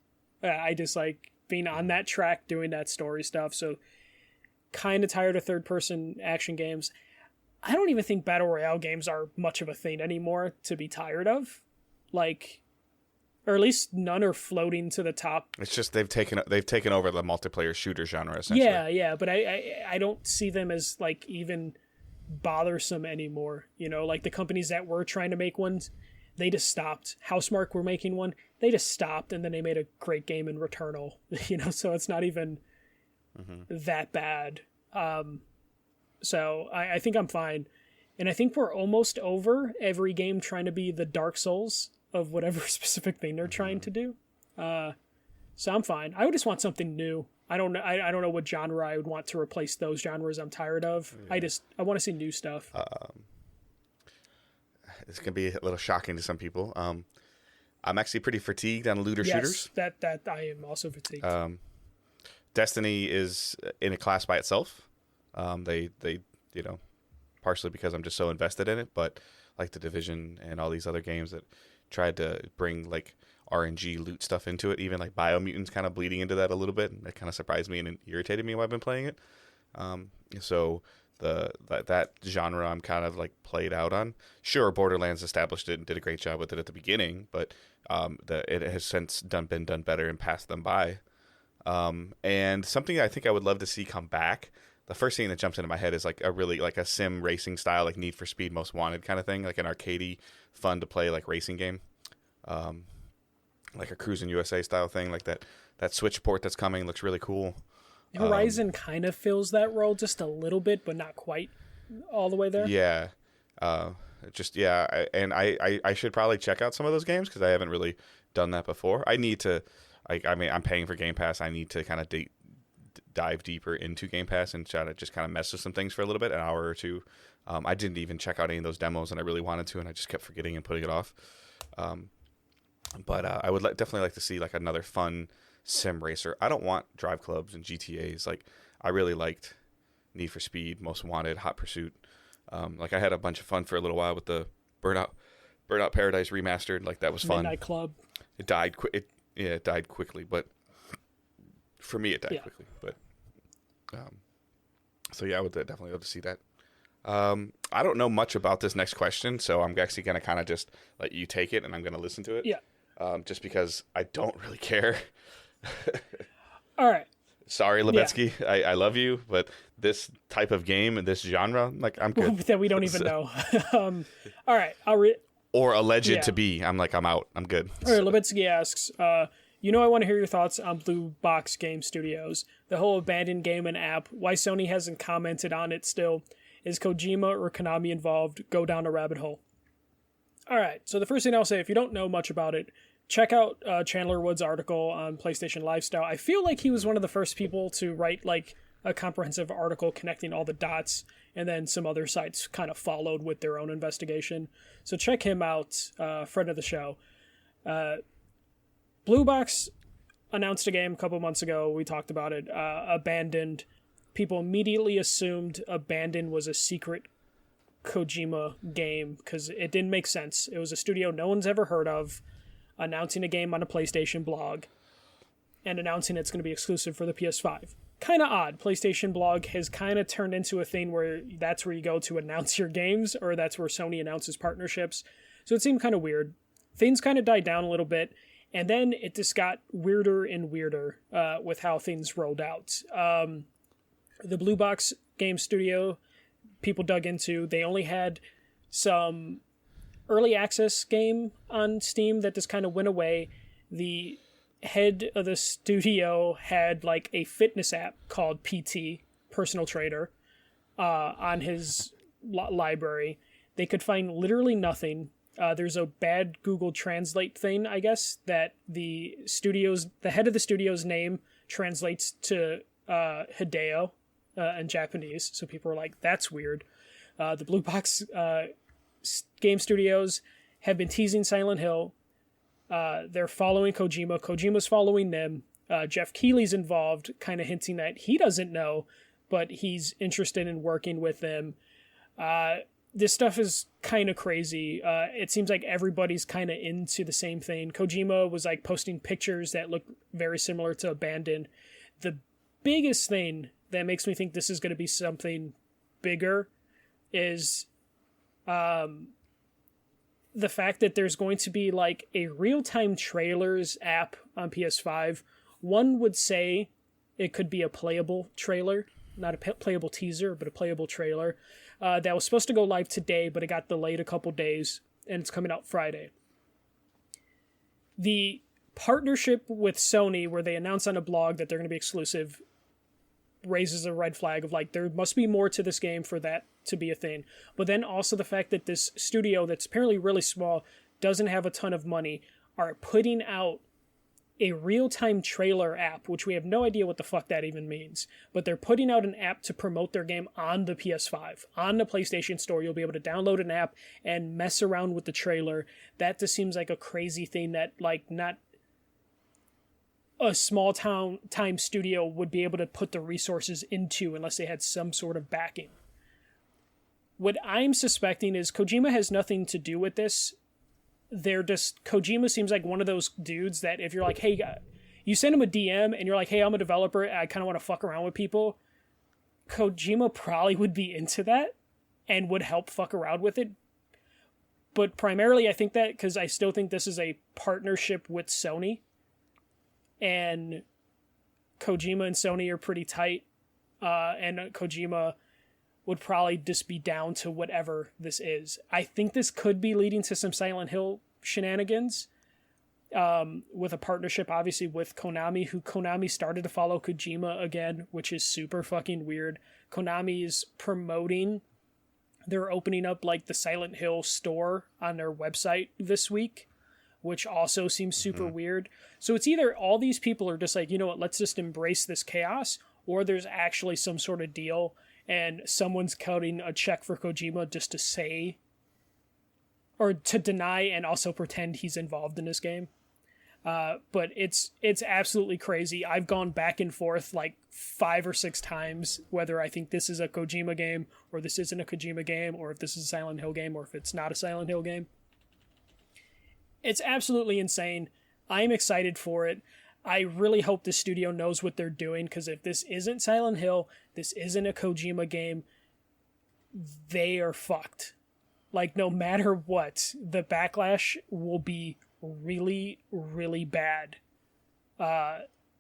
I just like being on that track, doing that story stuff. So kind of tired of third-person action games. I don't even think battle royale games are much of a thing anymore to be tired of. Like, or at least none are floating to the top. It's just they've taken over the multiplayer shooter genre, essentially. Yeah, but I don't see them as, like, even bothersome anymore. You know, like the companies that were trying to make ones, they just stopped. Housemarque were making one, they just stopped, and then they made a great game in Returnal. You know, so it's not even that bad. So I think I'm fine. And I think we're almost over every game trying to be the Dark Souls of whatever specific thing they're trying to do. So I'm fine. I would just want something new. I don't know what genre I would want to replace those genres I'm tired of. Yeah. I want to see new stuff. It's going to be a little shocking to some people. I'm actually pretty fatigued on looter shooters. That I am also fatigued. Destiny is in a class by itself. They partially because I'm just so invested in it, but like the Division and all these other games that tried to bring like RNG loot stuff into it, even like Biomutants kind of bleeding into that a little bit, and it kind of surprised me and it irritated me while I've been playing it. So that genre I'm kind of like played out on. Sure, Borderlands established it and did a great job with it at the beginning, but it has since been done better and passed them by. And something I think I would love to see come back. The first thing that jumps into my head is like a sim racing style, like Need for Speed Most Wanted kind of thing, like an arcadey, fun to play like racing game, like a Cruis'n USA style thing, like that Switch port that's coming looks really cool. Horizon kind of fills that role just a little bit, but not quite all the way there. Yeah, I should probably check out some of those games because I haven't really done that before. I need to, I'm paying for Game Pass. I need to kind of dive deeper into Game Pass and try to just kind of mess with some things for a little bit, an hour or two. I didn't even check out any of those demos, and I really wanted to, and I just kept forgetting and putting it off. But I would definitely like to see like another fun sim racer. I don't want drive clubs and GTAs. Like I really liked Need for Speed, Most Wanted, Hot Pursuit. Like I had a bunch of fun for a little while with the Burnout Paradise remastered. Like that was fun. Midnight Club. It died. It died quickly, but for me it died quickly. But so yeah, I would definitely love to see that. I don't know much about this next question, so I'm actually going to kind of just let you take it, and I'm going to listen to it. Yeah. Just because I don't really care. All right. Sorry, Lebetsky. Yeah. I love you, but this type of game and this genre, like, I'm good. That we don't even know. All right. I'll read. Or alleged to be. I'm out. I'm good. All right. Lebetsky asks, I want to hear your thoughts on Blue Box Game Studios. The whole abandoned game and app. Why Sony hasn't commented on it still. Is Kojima or Konami involved? Go down a rabbit hole. All right. So the first thing I'll say, if you don't know much about it, check out Chandler Wood's article on PlayStation Lifestyle. I feel like he was one of the first people to write like a comprehensive article connecting all the dots, and then some other sites kind of followed with their own investigation. So check him out, friend of the show. Blue Box announced a game a couple months ago. We talked about it. Abandoned. People immediately assumed Abandoned was a secret Kojima game because it didn't make sense. It was a studio no one's ever heard of, announcing a game on a PlayStation blog and announcing it's going to be exclusive for the PS5. Kind of odd. PlayStation blog has kind of turned into a thing where that's where you go to announce your games, or that's where Sony announces partnerships. So it seemed kind of weird. Things kind of died down a little bit, and then it just got weirder and weirder with how things rolled out. The Blue Box Game Studio, people dug into. They only had some early access game on Steam that just kind of went away. The head of the studio had like a fitness app called PT, Personal Trainer, on his library. They could find literally nothing. There's a bad Google Translate thing, I guess, that the head of the studio's name translates to Hideo in Japanese. So people were like, that's weird. The Blue Box Game Studios have been teasing Silent Hill. They're following Kojima. Kojima's following them. Jeff Keighley's involved, kind of hinting that he doesn't know, but he's interested in working with them. This stuff is kind of crazy. It seems like everybody's kind of into the same thing. Kojima was like posting pictures that look very similar to Abandoned. The biggest thing that makes me think this is going to be something bigger is the fact that there's going to be like a real-time trailers app on PS5. One would say it could be a playable trailer, not a playable teaser, but a playable trailer. That was supposed to go live today, but it got delayed a couple days, and it's coming out Friday. The partnership with Sony, where they announced on a blog that they're going to be exclusive, raises a red flag of like, there must be more to this game for that to be a thing. But then also the fact that this studio that's apparently really small, doesn't have a ton of money, are putting out a real-time trailer app, which we have no idea what the fuck that even means. But they're putting out an app to promote their game on the PS5. On the PlayStation Store, you'll be able to download an app and mess around with the trailer. That just seems like a crazy thing that, like, not a small time studio would be able to put the resources into unless they had some sort of backing. What I'm suspecting is Kojima has nothing to do with this. Kojima seems like one of those dudes that if you're like, hey, you send him a DM and you're like, hey, I'm a developer and I kind of want to fuck around with people, Kojima probably would be into that and would help fuck around with it. But primarily I think that because I still think this is a partnership with Sony, and Kojima and Sony are pretty tight, and Kojima would probably just be down to whatever this is. I think this could be leading to some Silent Hill shenanigans, with a partnership, obviously, with Konami, who Konami started to follow Kojima again, which is super fucking weird. Konami is promoting, they're opening up like the Silent Hill store on their website this week, which also seems super weird. So it's either all these people are just like, you know what, let's just embrace this chaos, or there's actually some sort of deal and someone's cutting a check for Kojima just to say, or to deny and also pretend he's involved in this game. But it's absolutely crazy. I've gone back and forth like 5 or 6 times whether I think this is a Kojima game or this isn't a Kojima game, or if this is a Silent Hill game or if it's not a Silent Hill game. It's absolutely insane. I'm excited for it. I really hope the studio knows what they're doing, because if this isn't Silent Hill, this isn't a Kojima game, they are fucked. Like, no matter what, the backlash will be really, really bad.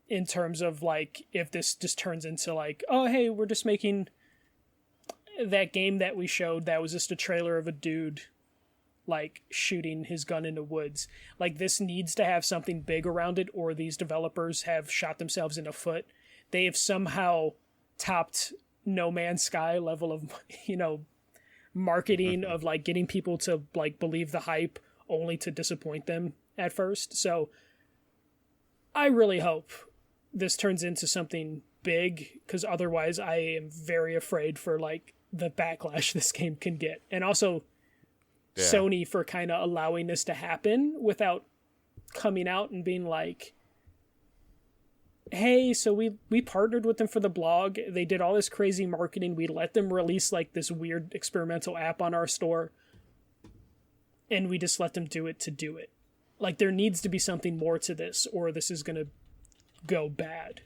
In terms of, like, if this just turns into, like, oh, hey, we're just making that game that we showed that was just a trailer of a dude, like, shooting his gun in the woods. Like, this needs to have something big around it, or these developers have shot themselves in the foot. They have somehow topped No Man's Sky level of, marketing of, like, getting people to, like, believe the hype only to disappoint them at first. So I really hope this turns into something big, because otherwise I am very afraid for, like, the backlash this game can get. And also Sony for kind of allowing this to happen without coming out and being like, hey, so we partnered with them for the blog. They did all this crazy marketing. We let them release like this weird experimental app on our store, and we just let them do it to do it. Like, there needs to be something more to this, or this is gonna go bad.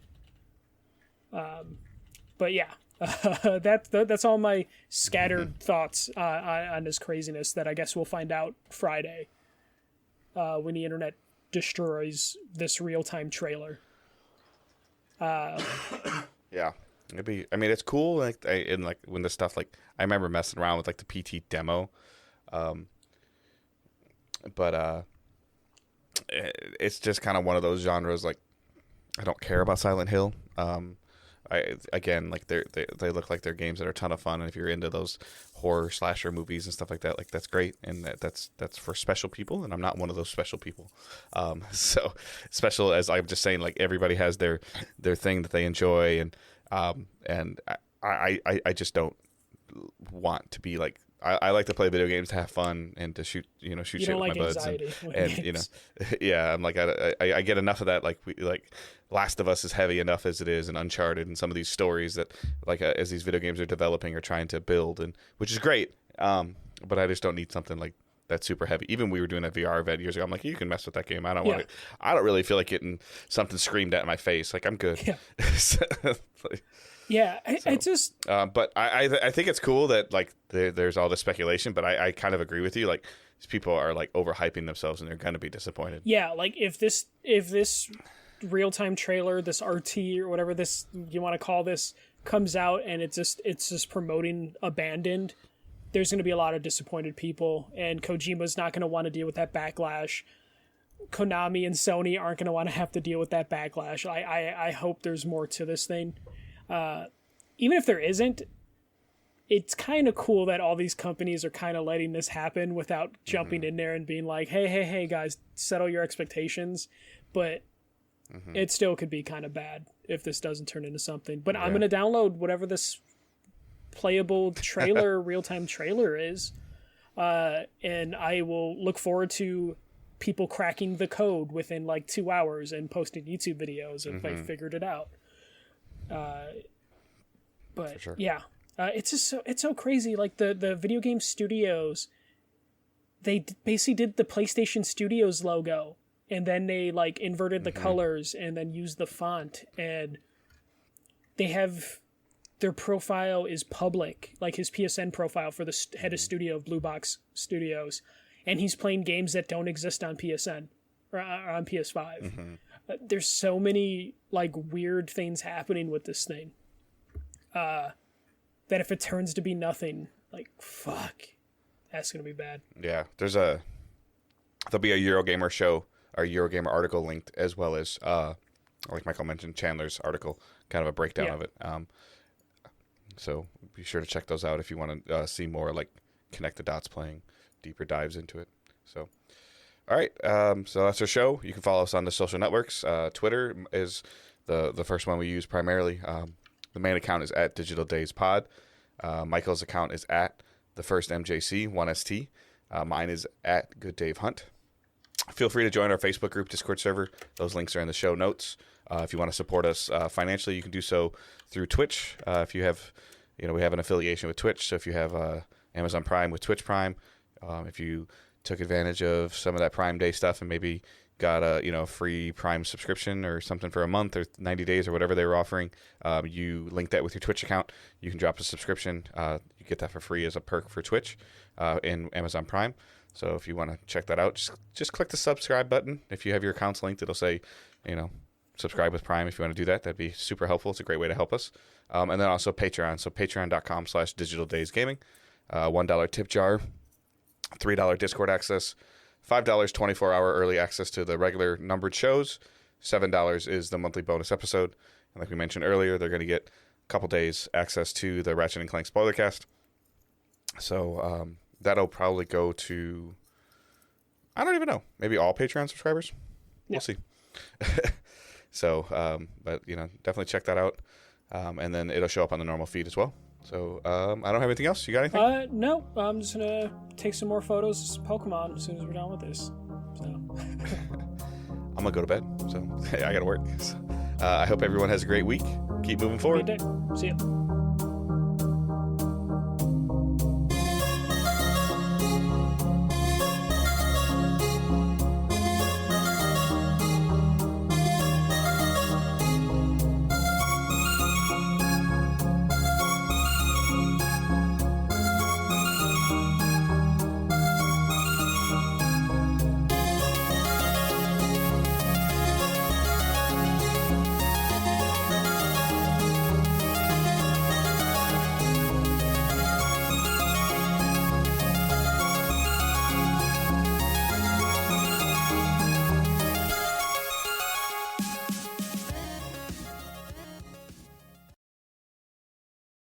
But yeah, that's all my scattered thoughts on this craziness that I guess we'll find out Friday when the internet destroys this real-time trailer. Yeah, it'd be. I mean, it's cool. Like, and like when the stuff like I remember messing around with like the PT demo, but it's just kind of one of those genres. Like, I don't care about Silent Hill. Like they look like they're games that are a ton of fun, and if you're into those horror slasher movies and stuff like that, like that's great, and that's for special people, and I'm not one of those special people. So special, as I'm just saying, like everybody has their thing that they enjoy, and I just don't want to be like. I like to play video games to have fun and to shoot shit with my buds, and yeah, I'm like I get enough of that. Like Last of Us is heavy enough as it is, and Uncharted, and some of these stories that like as these video games are developing or trying to build, and which is great. But I just don't need something like that's super heavy. Even we were doing a VR event years ago. I'm like, you can mess with that game. I don't want it. I don't really feel like getting something screamed at my face. Like I'm good. Yeah. Like, yeah, I just. But I think it's cool that like there's all this speculation, but I kind of agree with you. Like these people are like overhyping themselves, and they're going to be disappointed. Yeah, like if this real time trailer, this RT or whatever this you want to call this, comes out and it's just promoting Abandoned, there's going to be a lot of disappointed people, and Kojima's not going to want to deal with that backlash. Konami and Sony aren't going to want to have to deal with that backlash. I hope there's more to this thing. Even if there isn't, it's kind of cool that all these companies are kind of letting this happen without jumping in there and being like, hey, guys, settle your expectations. But it still could be kind of bad if this doesn't turn into something. But I'm going to download whatever this playable trailer, real-time trailer is. And I will look forward to people cracking the code within like 2 hours and posting YouTube videos if they figured it out. But sure. Yeah, it's just it's so crazy. Like the video game studios, they basically did the PlayStation Studios logo, and then they like inverted the colors and then used the font, and they have their profile is public, like his PSN profile for the head of studio of Blue Box Studios, and he's playing games that don't exist on PSN or on PS5. There's so many like weird things happening with this thing that if it turns to be nothing, like fuck, that's gonna be bad. Yeah, there'll be a Eurogamer show or Eurogamer article linked, as well as like Michael mentioned, Chandler's article, kind of a breakdown of it. So be sure to check those out if you want to see more like connect the dots, playing deeper dives into it. So. All right, so that's our show. You can follow us on the social networks. Twitter is the first one we use primarily. The main account is at Digital Days Pod. Michael's account is at the first MJC 1ST. Mine is at Good Dave Hunt. Feel free to join our Facebook group, Discord server. Those links are in the show notes. If you want to support us financially, you can do so through Twitch. If you have, we have an affiliation with Twitch. So if you have Amazon Prime with Twitch Prime, if you took advantage of some of that Prime Day stuff and maybe got a free Prime subscription or something for a month or 90 days or whatever they were offering, you link that with your Twitch account. You can drop a subscription. You get that for free as a perk for Twitch in Amazon Prime. So if you want to check that out, just click the subscribe button. If you have your accounts linked, it'll say, subscribe with Prime. If you want to do that, that'd be super helpful. It's a great way to help us. And then also Patreon. So patreon.com/digitaldaysgaming. $1 tip jar. $3 Discord access, $5 24-hour early access to the regular numbered shows, $7 is the monthly bonus episode. And like we mentioned earlier, they're going to get a couple days access to the Ratchet & Clank Spoilercast. So that'll probably go to, I don't even know, maybe all Patreon subscribers? We'll see. So, but, definitely check that out. And then it'll show up on the normal feed as well. So, I don't have anything else. You got anything? No. I'm just going to take some more photos of Pokemon as soon as we're done with this. So. I'm going to go to bed. So, I got to work. So, I hope everyone has a great week. Keep moving forward. Good day. See ya.